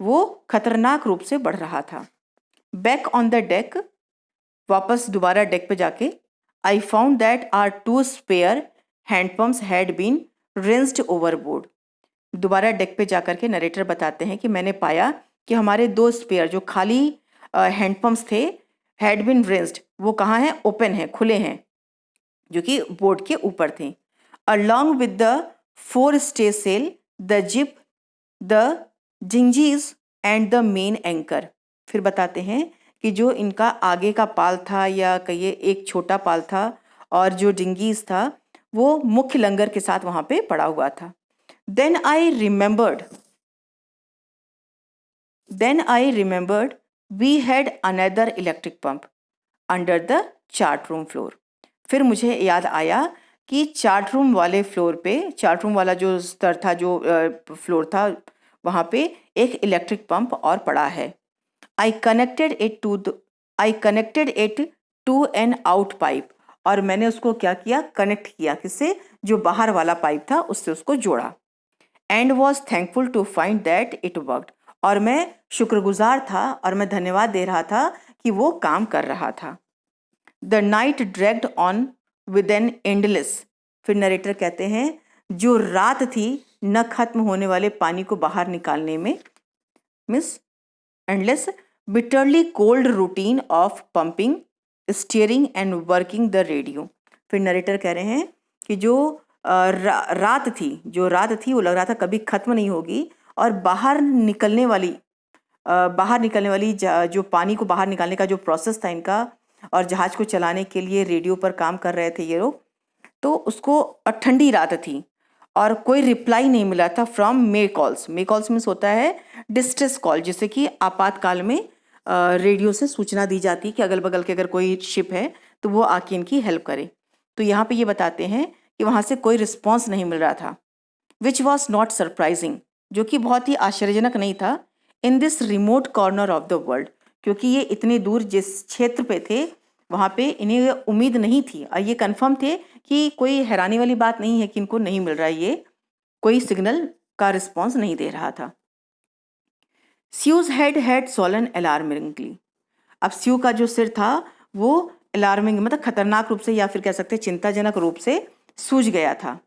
वो खतरनाक रूप से बढ़ रहा था। बैक ऑन द डेक, वापस दोबारा डेक पे जाके, I found that our 2 spare handpumps had been rinsed overboard. दोबारा डेक पे जाकर के नरेटर बताते हैं कि मैंने पाया कि हमारे 2 स्पेयर जो खाली हैंडपम्प्स थे, हैड बीन रिंस्ड, वो कहाँ हैं? ओपन हैं, खुले हैं, जो कि बोर्ड के ऊपर थे। Along with the 4 staysail, the jib, the dinghies and the main anchor. फिर बताते हैं कि जो इनका आगे का पाल था, या कहिए एक छोटा पाल था, और जो डिंगीज था वो मुख्य लंगर के साथ वहां पे पड़ा हुआ था। Then I remembered we had another electric pump under the chart room floor. फिर मुझे याद आया कि चार्ट रूम वाले फ्लोर पे, चार्ट रूम वाला जो स्तर था, जो फ्लोर था, वहाँ पे एक इलेक्ट्रिक पंप और पड़ा है। I connected it to an out pipe, और मैंने उसको क्या किया? कनेक्ट किया। किससे? जो बाहर वाला पाइप था उससे उसको जोड़ा। And was thankful to find that it worked, और मैं शुक्रगुजार था और मैं धन्यवाद दे रहा था कि वो काम कर रहा था। The night dragged on with an endless. फिर नरेटर कहते हैं जो रात थी न खत्म होने वाले पानी को बाहर निकालने में, miss endless, bitterly cold routine of pumping, steering and working the radio. फिर नरेटर कह रहे हैं कि जो रात थी वो लग रहा था कभी खत्म नहीं होगी, और बाहर निकलने वाली जो पानी को बाहर निकालने का जो प्रोसेस था इनका, और जहाज को चलाने के लिए रेडियो पर काम कर रहे थे ये लोग, तो उसको ठंडी रात थी और कोई रिप्लाई नहीं मिला था from May calls. May calls means होता है डिस्ट्रेस कॉल, जिससे कि आपातकाल में रेडियो से सूचना दी जाती है कि अगल बगल के अगर कोई शिप है तो वो आके इनकी हेल्प करे। तो यहाँ पे ये बताते हैं कि वहाँ से कोई रिस्पॉन्स नहीं मिल रहा था, विच वॉज नॉट सरप्राइजिंग, जो कि बहुत ही आश्चर्यजनक नहीं था, in this remote corner of the world, क्योंकि ये इतने दूर जिस क्षेत्र पे थे वहाँ पे इन्हें उम्मीद नहीं थी, और ये कन्फर्म थे कि कोई हैरानी वाली बात नहीं है कि इनको नहीं मिल रहा है, ये कोई सिग्नल का रिस्पॉन्स नहीं दे रहा था। Sue's head had swollen alarmingly. अब स्यू का जो सिर था वो अलार्मिंग मतलब खतरनाक रूप से, या फिर कह सकते हैं चिंताजनक रूप से सूज गया था।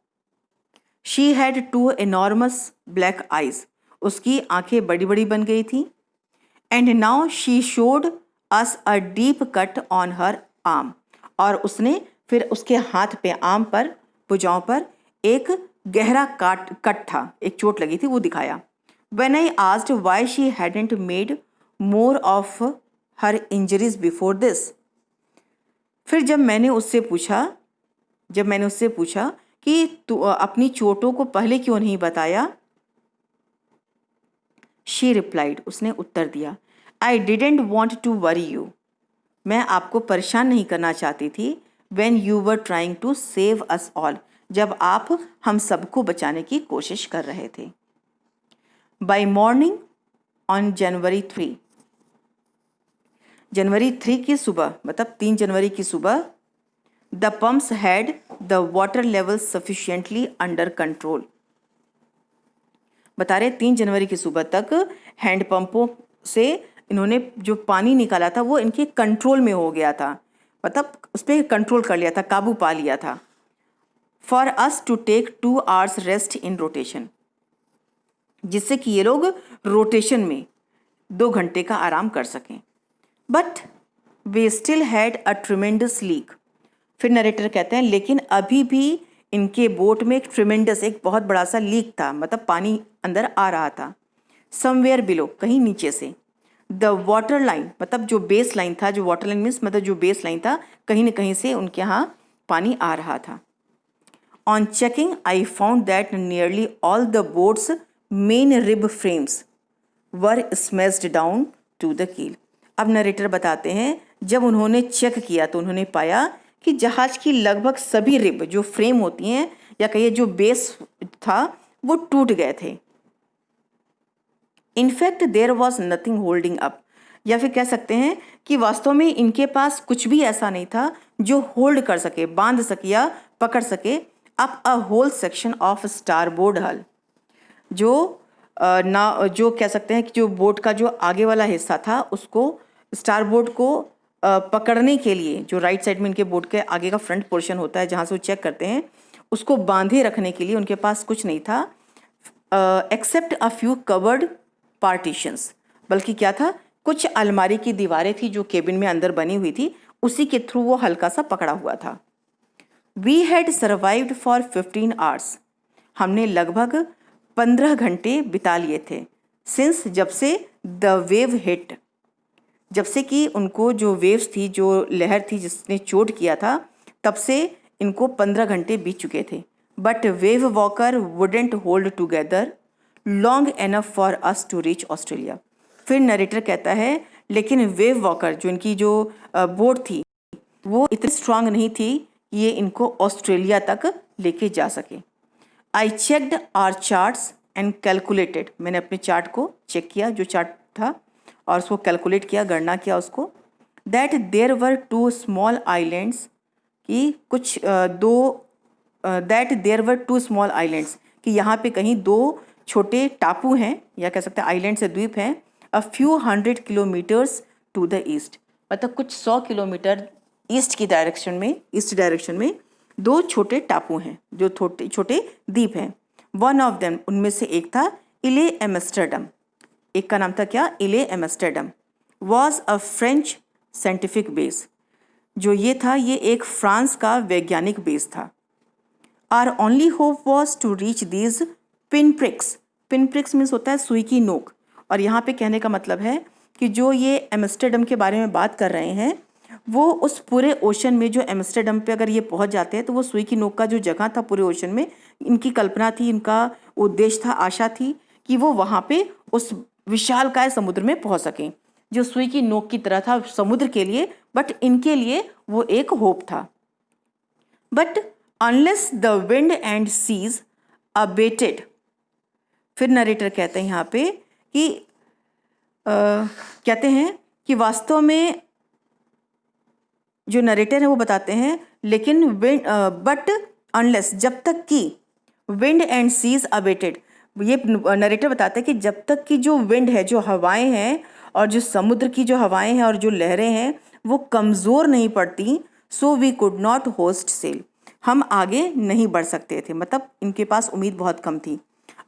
She had 2 enormous black eyes. उसकी आंखें बड़ी बड़ी बन गई थी। And now she showed us a deep cut on her arm. और उसने फिर उसके हाथ पे, आर्म पर, भुजाओं पर एक गहरा कट था, एक चोट लगी थी, वो दिखाया। When I asked why she hadn't made more of her injuries before this, फिर जब मैंने उससे पूछा कि तू अपनी चोटों को पहले क्यों नहीं बताया, she replied, उसने उत्तर दिया, I didn't want to worry you, मैं आपको परेशान नहीं करना चाहती थी, when you were trying to save us all, जब आप हम सबको बचाने की कोशिश कर रहे थे। By morning on January 3, जनवरी 3 की सुबह, मतलब 3 जनवरी की सुबह, the pumps had the water level sufficiently under control। बता रहे 3 जनवरी की सुबह तक हैंडपंपों से इन्होंने जो पानी निकाला था वो इनके कंट्रोल में हो गया था, मतलब उस पर कंट्रोल कर लिया था, काबू पा लिया था। For us to take 2 hours rest in rotation, जिससे कि ये लोग रोटेशन में 2 घंटे का आराम कर सकें। But way still had a tremendous leak. फिर नरेटर कहते हैं लेकिन अभी भी इनके बोट में एक ट्रिमेंडस, एक बहुत बड़ा सा लीक था, मतलब पानी अंदर आ रहा था। समवेयर बिलो, कहीं नीचे से। द वाटर लाइन, मतलब जो बेस लाइन था, जो वाटर लाइन मीन्स मतलब जो बेस लाइन था, कहीं न कहीं से उनके यहाँ पानी आ रहा था। On checking I found that nearly all the boat's main rib frames were smashed down to the keel. अब नरेटर बताते हैं जब उन्होंने चेक किया तो उन्होंने पाया कि जहाज की लगभग सभी रिब, जो फ्रेम होती हैं या कहिए जो बेस था, वो टूट गए थे। In fact there was nothing holding up, या फिर कह सकते हैं कि वास्तव में इनके पास कुछ भी ऐसा नहीं था जो होल्ड कर सके, बांध सके या पकड़ सके up a whole section of starboard hull, जो कह सकते हैं कि जो बोट का जो आगे वाला हिस्सा था उसको स्टार बोर्ड को पकड़ने के लिए, जो राइट साइड में इनके बोर्ड के आगे का फ्रंट पोर्शन होता है जहाँ से वो चेक करते हैं, उसको बांधे रखने के लिए उनके पास कुछ नहीं था except a few covered partitions. बल्कि क्या था, कुछ अलमारी की दीवारें थी जो केबिन में अंदर बनी हुई थी, उसी के थ्रू वो हल्का सा पकड़ा हुआ था। We had survived for 15 hours. हमने लगभग 15 घंटे बिता लिए थे। सिंस, जब से, द वेव हिट, जब से कि उनको जो वेव्स थी, जो लहर थी जिसने चोट किया था, तब से इनको 15 घंटे बीत चुके थे। But Wave Walker wouldn't hold together long enough for us to reach Australia. फिर नरेटर कहता है, लेकिन वेव वॉकर, जो इनकी जो बोट थी, वो इतनी स्ट्रांग नहीं थी कि ये इनको ऑस्ट्रेलिया तक लेके जा सके। I checked our charts and calculated. मैंने अपने चार्ट को चेक किया, जो चार्ट था, और उसको कैलकुलेट किया, गणना किया उसको। That there were 2 small islands, कि कुछ that there were 2 small islands, कि यहाँ पे कहीं 2 छोटे टापू हैं, या कह सकते हैं आइलैंड से द्वीप हैं। A few 100 kilometres to the east, मतलब कुछ 100 किलोमीटर ईस्ट डायरेक्शन में 2 छोटे टापू हैं, जो छोटे छोटे द्वीप हैं। वन ऑफ देम, उनमें से एक था इले एम्स्टर्डम। एक का नाम था क्या, इले Amsterdam. Was a French scientific base. जो ये था, ये एक फ्रांस का वैज्ञानिक बेस था। Our only hope was to reach these pin pricks. Pin pricks means होता है सुई की नोक, और यहाँ पे कहने का मतलब है कि जो ये एम्स्टर्डम के बारे में बात कर रहे हैं, वो उस पूरे ओशन में, जो एम्स्टर्डम पे अगर ये पहुंच जाते हैं तो वो सुई की नोक का जो जगह था पूरे ओशन में, इनकी कल्पना थी, इनका उद्देश्य था, आशा थी कि वो वहाँ पे उस विशालकाय समुद्र में पहुंच सकें, जो सुई की नोक की तरह था समुद्र के लिए, बट इनके लिए वो एक होप था। But unless the wind and seas abated. फिर नरेटर कहते हैं यहाँ पे कि कहते हैं कि वास्तव में जो नरेटर है वो बताते हैं, लेकिन विंड बट अनलेस, जब तक कि विंड एंड सीज अबेटेड, ये नरेटर बताते हैं कि जब तक कि जो विंड है, जो हवाएं हैं, और जो समुद्र की जो हवाएं हैं और जो लहरें हैं, वो कमज़ोर नहीं पड़ती, so we could not hoist sail. हम आगे नहीं बढ़ सकते थे, मतलब इनके पास उम्मीद बहुत कम थी।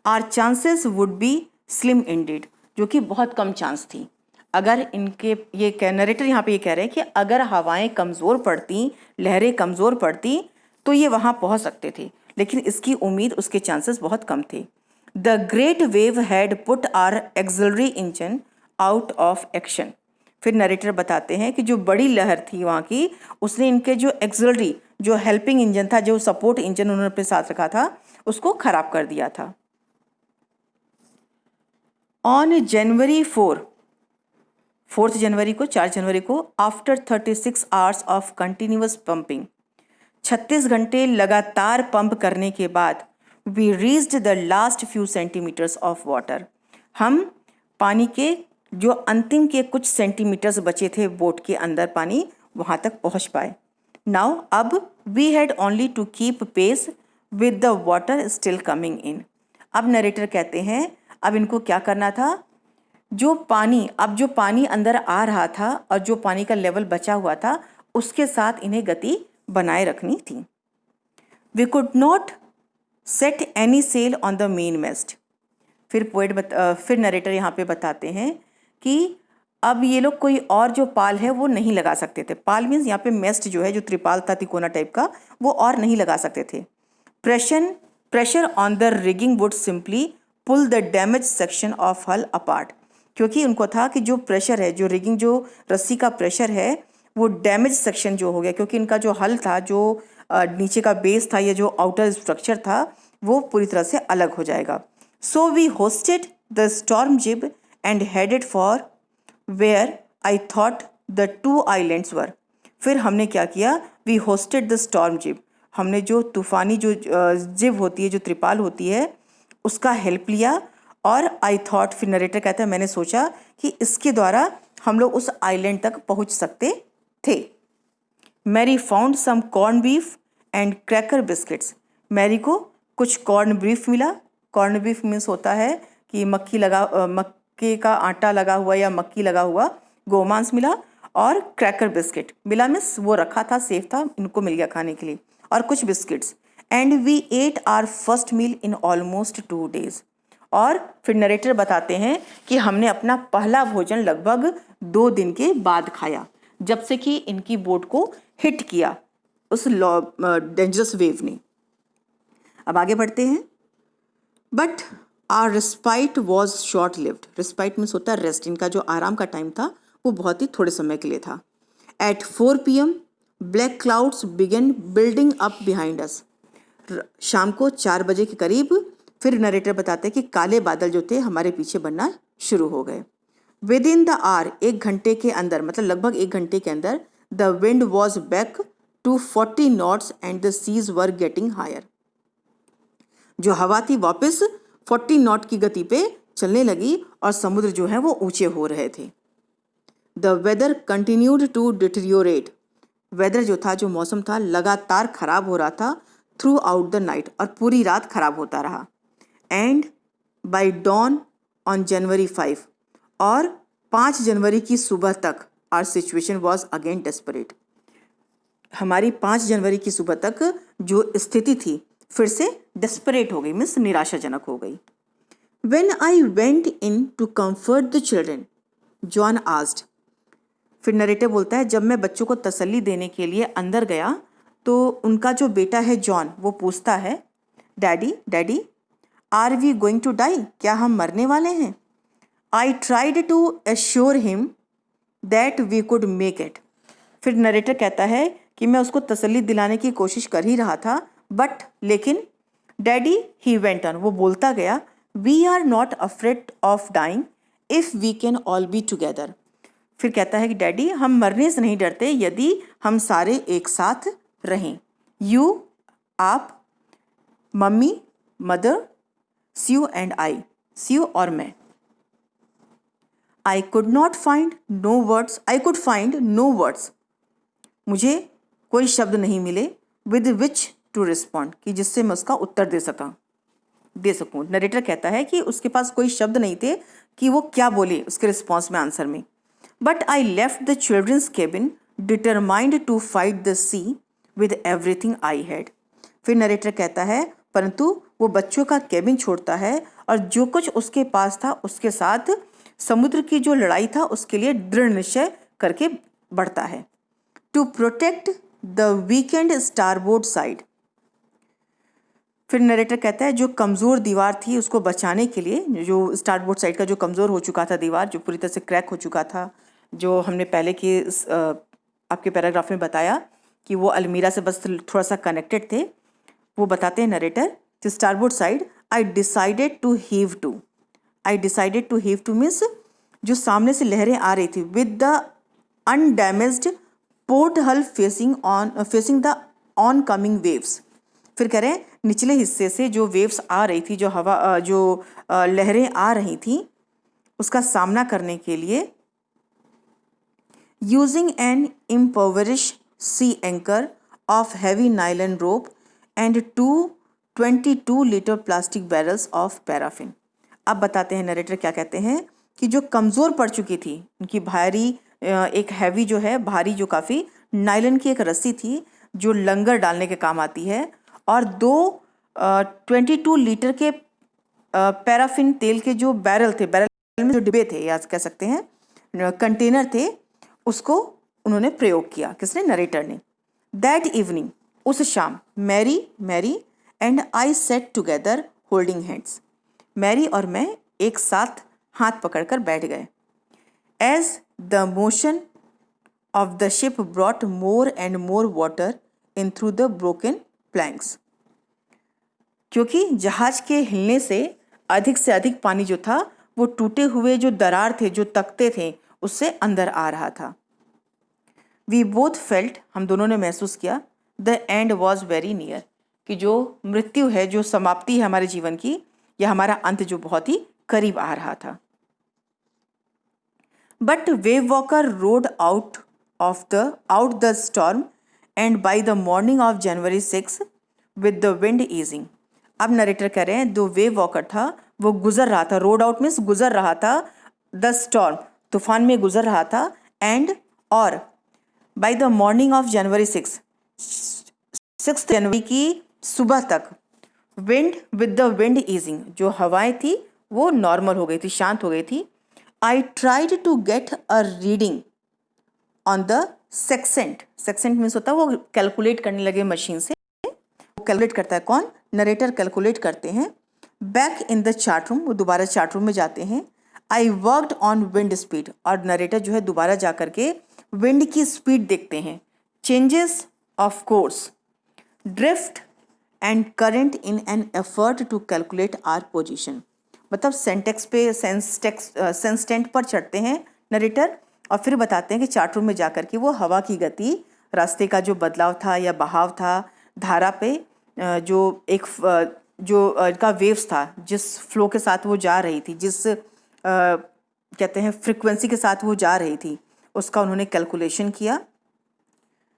Our chances would be slim indeed, जो कि बहुत कम चांस थी। अगर इनके, ये नरेटर यहाँ पे ये कह रहे हैं कि अगर हवाएं कमज़ोर पड़ती, लहरें कमज़ोर पड़ती, तो ये वहाँ पहुँच सकते थे, लेकिन इसकी उम्मीद, उसके चांसेस बहुत कम थे। The great wave had put our auxiliary engine out of action. फिर नरेटर बताते हैं कि जो बड़ी लहर थी वहाँ की, उसने इनके जो एक्सिलरी, जो हेल्पिंग इंजन था, जो सपोर्ट इंजन उन्होंने अपने साथ रखा था, उसको खराब कर दिया था। ऑन जनवरी 4 जनवरी को, 4 जनवरी को, after 36 hours of continuous pumping, 36 घंटे लगातार पंप करने के बाद, we reached the last few centimetres of water. हम पानी के जो अंतिम के कुछ सेंटीमीटर्स बचे थे बोट के अंदर पानी, वहाँ तक पहुँच पाए। नाउ, अब we had only to keep pace with the water still coming in. अब नरेटर कहते हैं, अब इनको क्या करना था, जो पानी अंदर आ रहा था और जो पानी का लेवल बचा हुआ था, उसके साथ इन्हें गति बनाए रखनी थी। We could not set any sail on the main mast. फिर नरेटर यहाँ पे बताते हैं कि अब ये लोग कोई और जो पाल है वो नहीं लगा सकते थे। पाल मीन्स यहाँ पे मेस्ट जो है, जो त्रिपाल था तिकोना टाइप का, वो और नहीं लगा सकते थे। Pressure on the rigging would simply pull the damage section of hull apart. क्योंकि उनको था कि जो प्रेशर है, जो रिगिंग, जो रस्सी का प्रेशर है, वो डैमेज सेक्शन जो हो गया, क्योंकि इनका जो हल था, जो नीचे का बेस था, या जो आउटर स्ट्रक्चर था, वो पूरी तरह से अलग हो जाएगा। So we hoisted the storm jib and headed for where I thought the 2 islands were. फिर हमने क्या किया, वी होस्टेड द स्टॉर्म जिब, हमने जो तूफ़ानी जो जिब होती है, जो त्रिपाल होती है, उसका हेल्प लिया। और आई थॉट, फिर नरेटर कहता है, मैंने सोचा कि इसके द्वारा हम लोग उस आइलैंड तक पहुंच सकते थे। Mary found some corn beef and cracker biscuits. Mary को कुछ कॉर्न बीफ मिला। कॉर्न बीफ मीन्स होता है कि मक्के का आटा लगा हुआ या मक्की लगा हुआ गोमांस मिला, और क्रैकर बिस्किट मिला, मिस वो रखा था, सेफ था, इनको मिल गया खाने के लिए, और कुछ biscuits. And we ate our first meal in almost 2 days। और फिर नरेटर बताते हैं कि हमने अपना पहला भोजन लगभग 2 दिन के बाद खाया, जब से कि इनकी बोट को हिट किया उस डेंजरस वेव ने। अब आगे बढ़ते हैं। But our respite was short lived. Respite means होता है रेस्ट, इनका जो आराम का टाइम था वो बहुत ही थोड़े समय के लिए था। At 4 PM black clouds began building up behind us. शाम को 4 बजे के करीब फिर नरेटर बताते हैं कि काले बादल जो थे हमारे पीछे बनना शुरू हो गए। विद इन द आवर, 1 घंटे के अंदर, मतलब लगभग 1 घंटे के अंदर, the wind was back to 40 knots and the seas were getting higher. जो हवा थी वापस 40 नॉट की गति पे चलने लगी और समुद्र जो है वो ऊंचे हो रहे थे। The weather continued to deteriorate. Weather जो था, जो मौसम था, लगातार खराब हो रहा था थ्रू आउट द नाइट, और पूरी रात खराब होता रहा। And by dawn on January 5, और 5 जनवरी की सुबह तक our situation was again desperate. हमारी 5 जनवरी की सुबह तक जो स्थिति थी फिर से डेस्परेट हो गई, मीन्स निराशाजनक हो गई। When I went in to comfort the children, John asked। फिर नरेटर बोलता है, जब मैं बच्चों को तसल्ली देने के लिए अंदर गया तो उनका जो बेटा है जॉन, वो पूछता है, daddy daddy are we going to die, क्या हम मरने वाले हैं? I tried to assure him that we could make it. फिर नरेटर कहता है कि मैं उसको तसल्ली दिलाने की कोशिश कर ही रहा था, बट लेकिन डैडी ही वेंट ऑन, वो बोलता गया, we are not afraid of dying if we can all be together. फिर कहता है कि डैडी, हम मरने से नहीं डरते यदि हम सारे एक साथ रहें। यू, आप, mummy, mother, Sue and I, Sue और मैं। I could not find no words, I could find no words, मुझे कोई शब्द नहीं मिले, विद विच टू रिस्पॉन्ड, कि जिससे मैं उसका उत्तर दे सकूं। नरेटर कहता है कि उसके पास कोई शब्द नहीं थे कि वो क्या बोले उसके रिस्पॉन्स में, आंसर में। But I left the children's cabin determined to fight the sea with everything I had. फिर नरेटर कहता है, परंतु वो बच्चों का केबिन छोड़ता है और जो कुछ उसके पास था उसके साथ समुद्र की जो लड़ाई था उसके लिए दृढ़ निश्चय करके बढ़ता है। To protect the weakened starboard side. फिर नरेटर कहता है, जो कमज़ोर दीवार थी उसको बचाने के लिए, जो स्टारबोर्ड साइड का जो कमज़ोर हो चुका था दीवार, जो पूरी तरह से क्रैक हो चुका था, जो हमने पहले के आपके पैराग्राफ में बताया कि वो अलमीरा से बस थोड़ा सा कनेक्टेड थे, वो बताते हैं narrator, to starboard side I decided to heave to. I decided to heave to means जो सामने से लहरें आ रही थी, with the undamaged port hull facing the oncoming waves. फिर कह रहे हैं, निचले हिस्से से जो वेव्स आ रही थी, जो हवा जो लहरें आ रही थी, उसका सामना करने के लिए using an improvised sea anchor of heavy nylon rope and 22 litre plastic barrels of paraffin. अब बताते हैं नरेटर क्या कहते हैं कि जो कमज़ोर पड़ चुकी थी उनकी भारी, एक हैवी जो है, भारी जो काफ़ी नाइलन की एक रस्सी थी जो लंगर डालने के काम आती है, और 22 लीटर के पैराफिन तेल के जो बैरल थे, बैरल में जो डिब्बे थे या कह सकते हैं कंटेनर थे, उसको उन्होंने प्रयोग किया। किसने? नरेटर ने। दैट इवनिंग, उस शाम, Mary and I sat together holding hands. Mary और मैं एक साथ हाथ पकड़कर बैठ गए। As the motion of the ship brought more and more water in through the broken planks. क्योंकि जहाज के हिलने से अधिक पानी जो था वो टूटे हुए जो दरार थे, जो तख्ते थे, उससे अंदर आ रहा था। वी बोथ फेल्ट, हम दोनों ने महसूस किया, the end was very near, कि जो मृत्यु है, जो समाप्ति है हमारे जीवन की, या हमारा अंत जो बहुत ही करीब आ रहा था। But Wave walker road out the storm and by the morning of January 6 with the wind easing. अब नरेटर कह रहे हैं, जो वेव वॉकर था वो गुजर रहा था, रोड आउट मीन्स गुजर रहा था, द स्टॉर्म, तूफान में गुजर रहा था, एंड और by the morning of January 6 जनवरी की सुबह तक wind with the wind easing, जो हवाएं थी वो नॉर्मल हो गई थी, शांत हो गई थी. I tried to get a reading on the sextant. Sextant means होता है वो कैलकुलेट करने लगे मशीन से. वो कैलकुलेट करता है कौन? नरेटर कैलकुलेट करते हैं. Back in the chart room, वो दोबारा चार्ट रूम में जाते हैं. I worked on wind speed, और नरेटर जो है दोबारा जा करके विंड की स्पीड देखते हैं. Changes of course, drift and current in an effort to calculate our position. मतलब सेंटेक्स पे सेंसटेंट पर चढ़ते हैं नरेटर और फिर बताते हैं कि चार्ट रूम में जाकर के वो हवा की गति, रास्ते का जो बदलाव था या बहाव था, धारा पे जो इनका वेव्स था, जिस फ्लो के साथ वो जा रही थी, जिस कहते हैं फ्रिक्वेंसी के साथ वो जा रही थी, उसका उन्होंने कैलकुलेशन किया.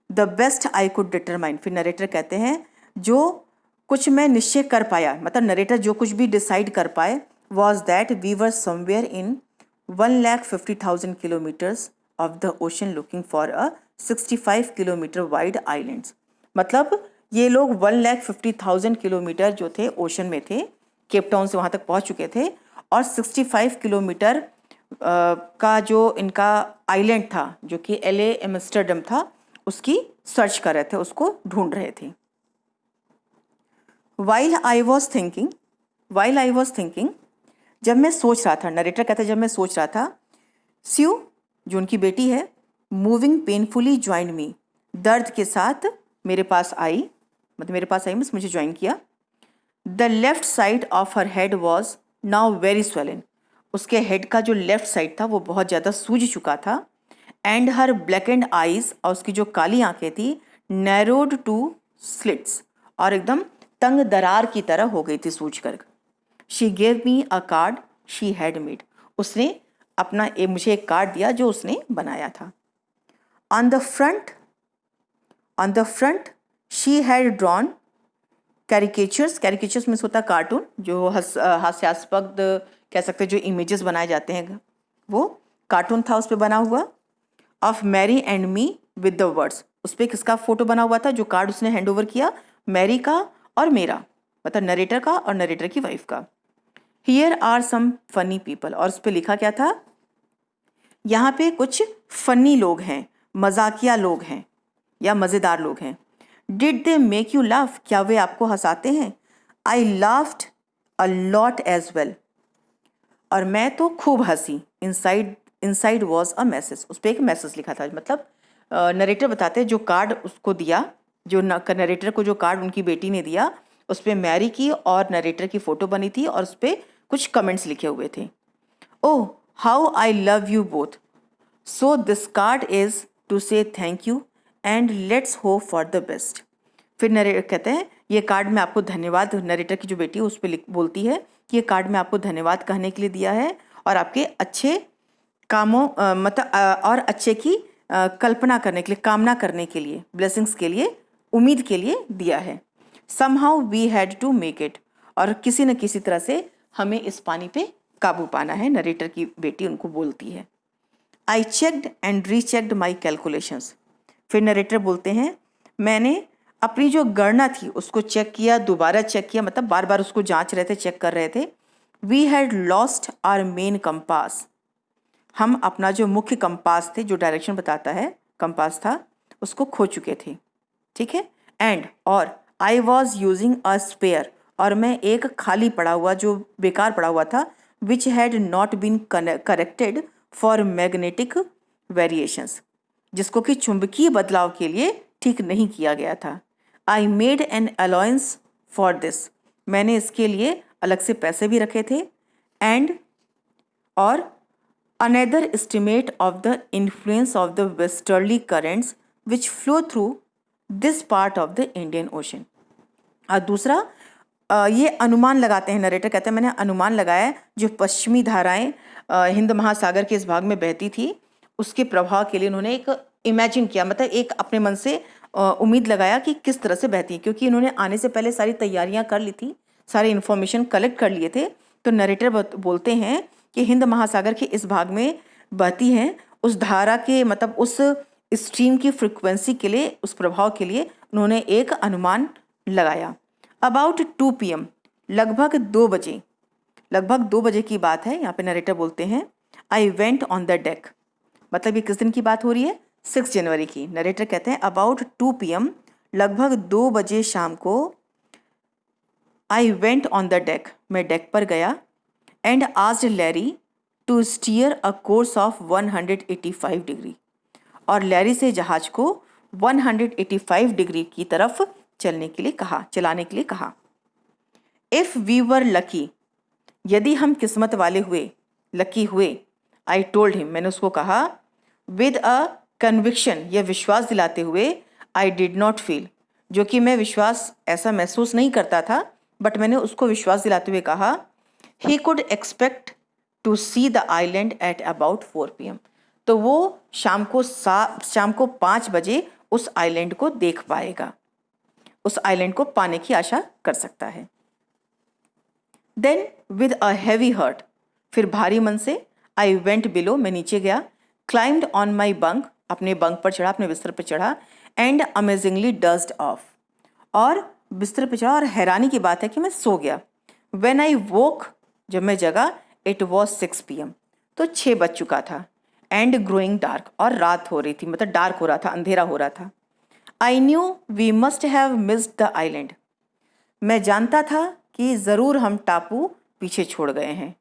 The best I could determine, फिर नरेटर कहते हैं जो कुछ मैं निश्चय कर पाया, मतलब नरेटर जो कुछ भी डिसाइड कर पाए, was that we were somewhere in 1,50,000 kilometres of the ocean looking for a 65 kilometre wide islands. मतलब ये लोग 1,50,000 किलोमीटर जो थे ओशन में थे, केप टाउन से वहाँ तक पहुँच चुके थे, और 65 किलोमीटर का जो इनका आइलैंड था, जो कि LA एम्स्टर्डम था, उसकी सर्च कर रहे थे, उसको ढूंढ रहे थे. While I was thinking, जब मैं सोच रहा था, नरेटर कहते हैं जब मैं सोच रहा था, स्यू जो उनकी बेटी है, मूविंग पेनफुली ज्वाइन मी, दर्द के साथ मेरे पास आई, मतलब मेरे पास आई मीन्स मुझे ज्वाइन किया. The left side of her head was now very swollen, उसके हेड का जो लेफ्ट साइड था वो बहुत ज़्यादा सूज चुका था. एंड हर ब्लैकेंड आईज, और उसकी जो काली आंखें थी, नैरोड टू स्लिट्स, और एकदम तंग दरार की तरह हो गई थी सूज कर. She gave me a card she had made, उसने मुझे एक कार्ड दिया जो उसने बनाया था. On the front she had drawn caricatures means होता कार्टून, जो हास्यास्पद कह सकते जो इमेजेस बनाए जाते हैं, वो कार्टून था उस पर बना हुआ. Of Mary and me with the words, उस पर किसका फोटो बना हुआ था जो कार्ड उसने हैंड ओवर किया? मैरी का और मेरा, मतलब नरेटर का और नरेटर की वाइफ का. Here are some funny people, और उस पर लिखा क्या था? यहाँ पे कुछ फनी लोग हैं, मजाकिया लोग हैं या मज़ेदार लोग हैं. Did they make you laugh, क्या वे आपको हंसाते हैं? I laughed a lot as well, और मैं तो खूब हंसी. इनसाइड वॉज अ मैसेज, उस पर एक मैसेज लिखा था. मतलब नरेटर बताते हैं जो कार्ड उसको दिया, जो नरेटर को जो कार्ड उनकी बेटी ने दिया, उस पर मैरी की और नरेटर की फ़ोटो बनी थी और उस पर कुछ कमेंट्स लिखे हुए थे. Oh how I love you both, so this card is to say thank you and let's hope for the best. फिर नरेटर कहते हैं ये कार्ड में आपको धन्यवाद, नरेटर की जो बेटी है उस पर बोलती है कि ये कार्ड में आपको धन्यवाद कहने के लिए दिया है और आपके अच्छे कामों और अच्छे की कल्पना करने के लिए, कामना करने के लिए, ब्लेसिंग्स के लिए, उम्मीद के लिए दिया है. Somehow we had to make it, और किसी न किसी तरह से हमें इस पानी पे काबू पाना है, नरेटर की बेटी उनको बोलती है. I checked and rechecked my calculations, फिर नरेटर बोलते हैं मैंने अपनी जो गणना थी उसको चेक किया, दोबारा चेक किया, मतलब बार बार उसको जांच रहे थे, चेक कर रहे थे. We had lost our main compass, हम अपना जो मुख्य कंपास थे, जो डायरेक्शन बताता है कंपास था, उसको खो चुके थे. ठीक है. एंड और I was using a spare, और मैं एक खाली पड़ा हुआ, जो बेकार पड़ा हुआ था, which had not been corrected for magnetic variations, जिसको कि चुंबकीय बदलाव के लिए ठीक नहीं किया गया था. I made an allowance for this, मैंने इसके लिए अलग से पैसे भी रखे थे. एंड और another estimate of the influence of the westerly currents which flow through this part of the Indian Ocean. और दूसरा ये अनुमान लगाते हैं, नरेटर कहते हैं मैंने अनुमान लगाया जो पश्चिमी धाराएं हिंद महासागर के इस भाग में बहती थी, उसके प्रभाव के लिए उन्होंने एक इमेजिन किया, मतलब एक अपने मन से उम्मीद लगाया कि किस तरह से बहती है, क्योंकि इन्होंने आने से पहले सारी तैयारियां कर ली थी, सारे इन्फॉर्मेशन कलेक्ट कर लिए थे. तो नरेटर बोलते हैं कि हिंद महासागर के इस भाग में बहती हैं उस धारा के मतलब उस स्ट्रीम की फ्रिक्वेंसी के लिए, उस प्रभाव के लिए उन्होंने एक अनुमान लगाया। अबाउट 2 PM, लगभग 2 बजे, लगभग 2 बजे की बात है। यहाँ पे नरेटर बोलते हैं आई वेंट ऑन द डेक, मतलब ये किस दिन की बात हो रही है? 6 जनवरी की। नरेटर कहते हैं अबाउट 2 PM, लगभग 2 बजे शाम को, I went on the deck, मैं डेक पर गया, and asked Larry to steer a course of 185 degree, और लैरी से जहाज को 185 डिग्री की तरफ चलाने के लिए कहा। इफ़ वी वर लकी, यदि हम किस्मत वाले हुए, लकी हुए, आई टोल्ड हिम, मैंने उसको कहा, विद अ कन्विक्शन, यह विश्वास दिलाते हुए, आई डिड नॉट फील, जो कि मैं विश्वास ऐसा महसूस नहीं करता था, बट मैंने उसको विश्वास दिलाते हुए कहा, he could expect to see the island at about 4 PM, तो वो शाम को 5 बजे उस आइलैंड को देख पाएगा, उस आइलैंड को पाने की आशा कर सकता है। Then with a heavy heart, फिर भारी मन से, आई वेंट बिलो, मैं नीचे गया, क्लाइम्ड ऑन माई बंक, अपने बंक पर चढ़ा, अपने बिस्तर पर चढ़ा, एंड अमेजिंगली डज्ड ऑफ, और बिस्तर पर चढ़ा और हैरानी की बात है कि मैं सो गया। व्हेन आई वोक, जब मैं जगा, इट वॉज 6 PM, तो 6 बज चुका था, एंड ग्रोइंग डार्क, और रात हो रही थी, मतलब डार्क हो रहा था, अंधेरा हो रहा था। I knew we must have missed the island, मैं जानता था कि ज़रूर हम टापू पीछे छोड़ गए हैं।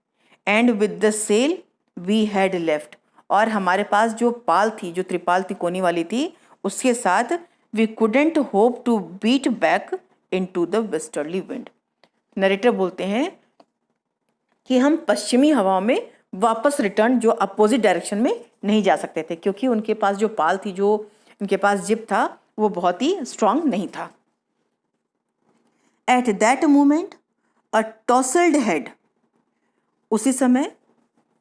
And with the sail we had left, और हमारे पास जो पाल थी, जो त्रिपाल तिकोनी वाली थी, उसके साथ we couldn't hope to beat back into the westerly wind. Narrator बोलते हैं कि हम पश्चिमी हवाओं में वापस रिटर्न, जो अपोजिट डायरेक्शन में नहीं जा सकते थे, क्योंकि उनके पास जो पाल थी, जो उनके पास जिप था, वो बहुत ही स्ट्रांग नहीं था। At that moment a tousled head, उसी समय,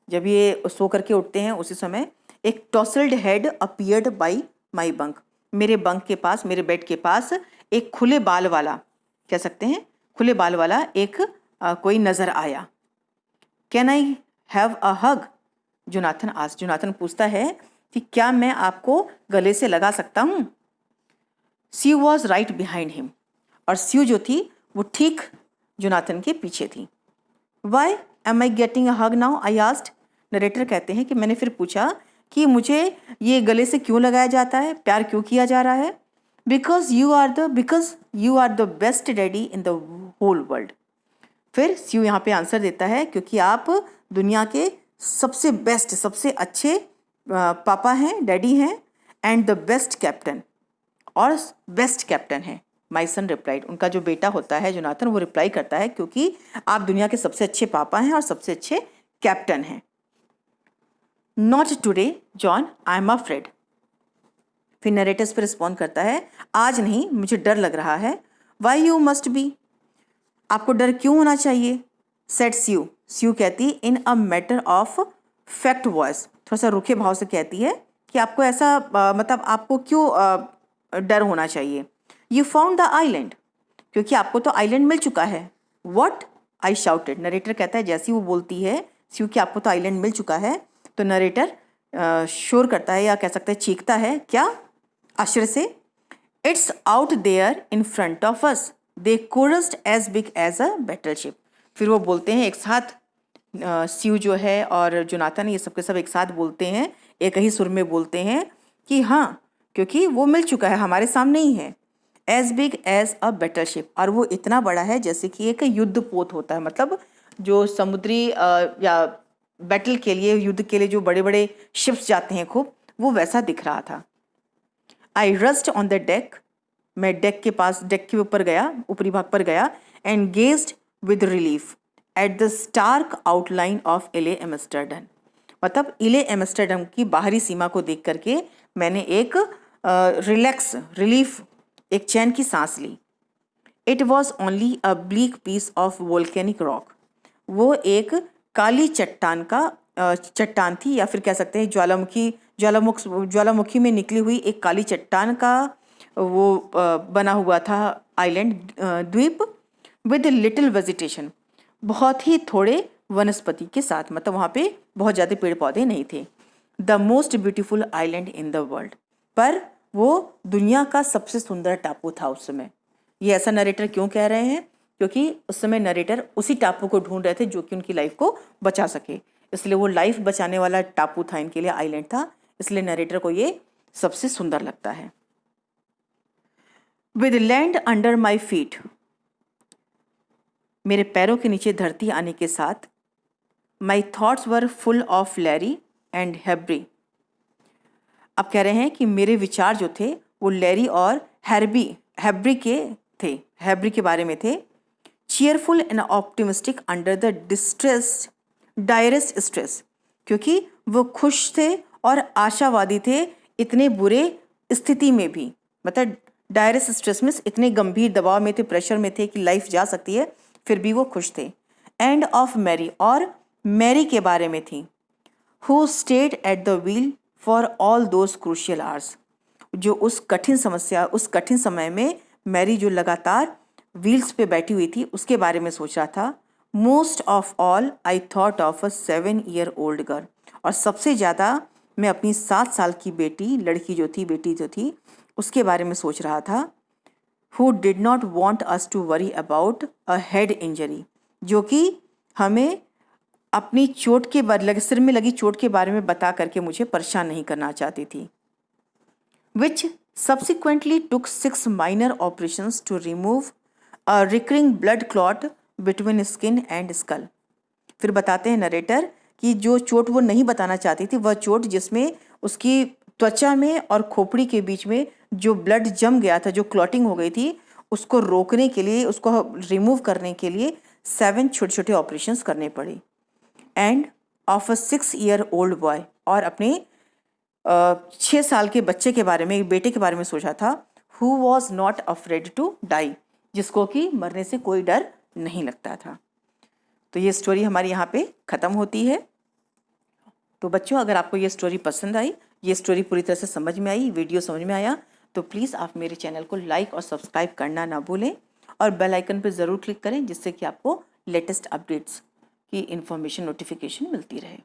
जब ये सो करके उठते हैं, उसी समय एक tousled head appeared by my bunk, मेरे बंक के पास, मेरे बेड के पास एक खुले बाल वाला, कह सकते हैं खुले बाल वाला एक कोई नज़र आया। Can I have a hug, Jonathan पूछता है कि क्या मैं आपको गले से लगा सकता हूँ। स्यू वॉज राइट बिहाइंड हिम, और स्यू जो थी वो ठीक जोनाथन के पीछे थी। Why am I getting a hug now, I asked, narrator कहते हैं कि मैंने फिर पूछा कि मुझे ये गले से क्यों लगाया जाता है, प्यार क्यों किया जा रहा है। Because you are the best daddy in the whole world, फिर स्यू यहाँ पे आंसर देता है क्योंकि आप दुनिया के सबसे बेस्ट, सबसे अच्छे पापा हैं, डैडी हैं, एंड द बेस्ट कैप्टन, और बेस्ट कैप्टन है। माई सन रिप्लाइड, उनका जो बेटा होता है जोनाथन, वो रिप्लाई करता है क्योंकि आप दुनिया के सबसे अच्छे पापा हैं और सबसे अच्छे कैप्टन हैं। Not today John, I am afraid, फिर नरेटर्स पर रिस्पॉन्ड करता है, आज नहीं, मुझे डर लग रहा है। वाई यू मस्ट बी, आपको डर क्यों होना चाहिए। सेट स्यू, स्यू कहती in a matter of fact voice, थोड़ा सा रूखे भाव से कहती है कि आपको ऐसा मतलब आपको क्यों डर होना चाहिए। यू फाउंड द आइलैंड, क्योंकि आपको तो आइलैंड मिल चुका है। व्हाट, आई शाउटेड, नरेटर कहता है जैसी वो बोलती है स्यू कि आपको तो आइलैंड मिल चुका है, तो नरेटर शोर करता है, या कह सकते हैं चीखता है, क्या, आश्चर्य से। It's out there in front of us, they chorused as big as a battleship, फिर वो बोलते हैं एक साथ, स्यू जो है और जोनाथन, ये सब के सब एक साथ बोलते हैं, एक ही सुर में बोलते हैं कि हाँ, क्योंकि वो मिल चुका है, हमारे सामने ही है। As big as a battleship, और वो इतना बड़ा है जैसे कि एक युद्ध पोत होता है, मतलब जो समुद्री या बैटल के लिए, युद्ध के लिए जो बड़े बड़े शिप्स जाते हैं खूब, वो वैसा दिख रहा था। I rushed on the deck, मैं डेक के ऊपर गया, ऊपरी भाग पर गया, and gazed with relief at the stark outline of Ile Amsterdam, मतलब इले एम्स्टर्डम की बाहरी सीमा को देख करके मैंने एक रिलीफ, एक चैन की सांस ली। It was only a bleak piece of volcanic rock, वो एक काली चट्टान थी, या फिर कह सकते हैं ज्वालामुखी में निकली हुई एक काली चट्टान का वो बना हुआ था आइलैंड, द्वीप, विद लिटिल वेजिटेशन, बहुत ही थोड़े वनस्पति के साथ, मतलब वहाँ पे बहुत ज़्यादा पेड़ पौधे नहीं थे। The most beautiful island in the world, पर वो दुनिया का सबसे सुंदर टापू था उस समय। ये ऐसा नरेटर क्यों कह रहे हैं? क्योंकि उस समय नरेटर उसी टापू को ढूंढ रहे थे जो कि उनकी लाइफ को बचा सके, इसलिए वो लाइफ बचाने वाला टापू था इनके लिए, आइलैंड था, इसलिए नरेटर को ये सबसे सुंदर लगता है। With land under my feet, मेरे पैरों के नीचे धरती आने के साथ, my thoughts were full of Larry and Hebrew. अब कह रहे हैं कि मेरे विचार जो थे वो लैरी और हैब्री के थे, हैब्री के बारे में थे। Cheerful and optimistic under the direst stress, क्योंकि वो खुश थे और आशावादी थे इतने बुरे स्थिति में भी, मतलब डायरेस्ट स्ट्रेस में इतने गंभीर दबाव में थे, प्रेशर में थे कि लाइफ जा सकती है, फिर भी वो खुश थे। एंड ऑफ मैरी, और मैरी के बारे में थी, who stayed at the wheel for all those crucial hours, जो उस कठिन समय में मैरी जो लगातार व्हील्स पे बैठी हुई थी उसके बारे में सोच रहा था। Most of all I thought of a 7-year-old girl, और सबसे ज़्यादा मैं अपनी 7 साल की बेटी जो थी उसके बारे में सोच रहा था। Who did not want us to worry about a head injury, जो कि हमें अपनी सिर में लगी चोट के बारे में बता करके मुझे परेशान नहीं करना चाहती थी। विच subsequently took 6 minor operations to remove a recurring blood clot between skin and skull। फिर बताते हैं नरेटर कि जो चोट वो नहीं बताना चाहती थी, वह चोट जिसमें उसकी त्वचा में और खोपड़ी के बीच में जो ब्लड जम गया था, जो क्लॉटिंग हो गई थी, उसको रोकने के लिए, उसको रिमूव करने के लिए 7 छोटे छोटे ऑपरेशंस करने पड़े। End of a 6-year-old boy, और अपने 6 साल के बच्चे के बारे में, एक बेटे के बारे में सोचा था। Who was not afraid to die, जिसको कि मरने से कोई डर नहीं लगता था। तो ये स्टोरी हमारी यहाँ पे ख़त्म होती है। तो बच्चों, अगर आपको ये स्टोरी पसंद आई, ये स्टोरी पूरी तरह से समझ में आई, वीडियो समझ में आया, तो प्लीज़ आप मेरे चैनल को लाइक और सब्सक्राइब करना ना भूलें, और बेल आइकन पर ज़रूर क्लिक करें, जिससे कि आपको लेटेस्ट अपडेट्स की इन्फॉर्मेशन नोटिफिकेशन मिलती रहे।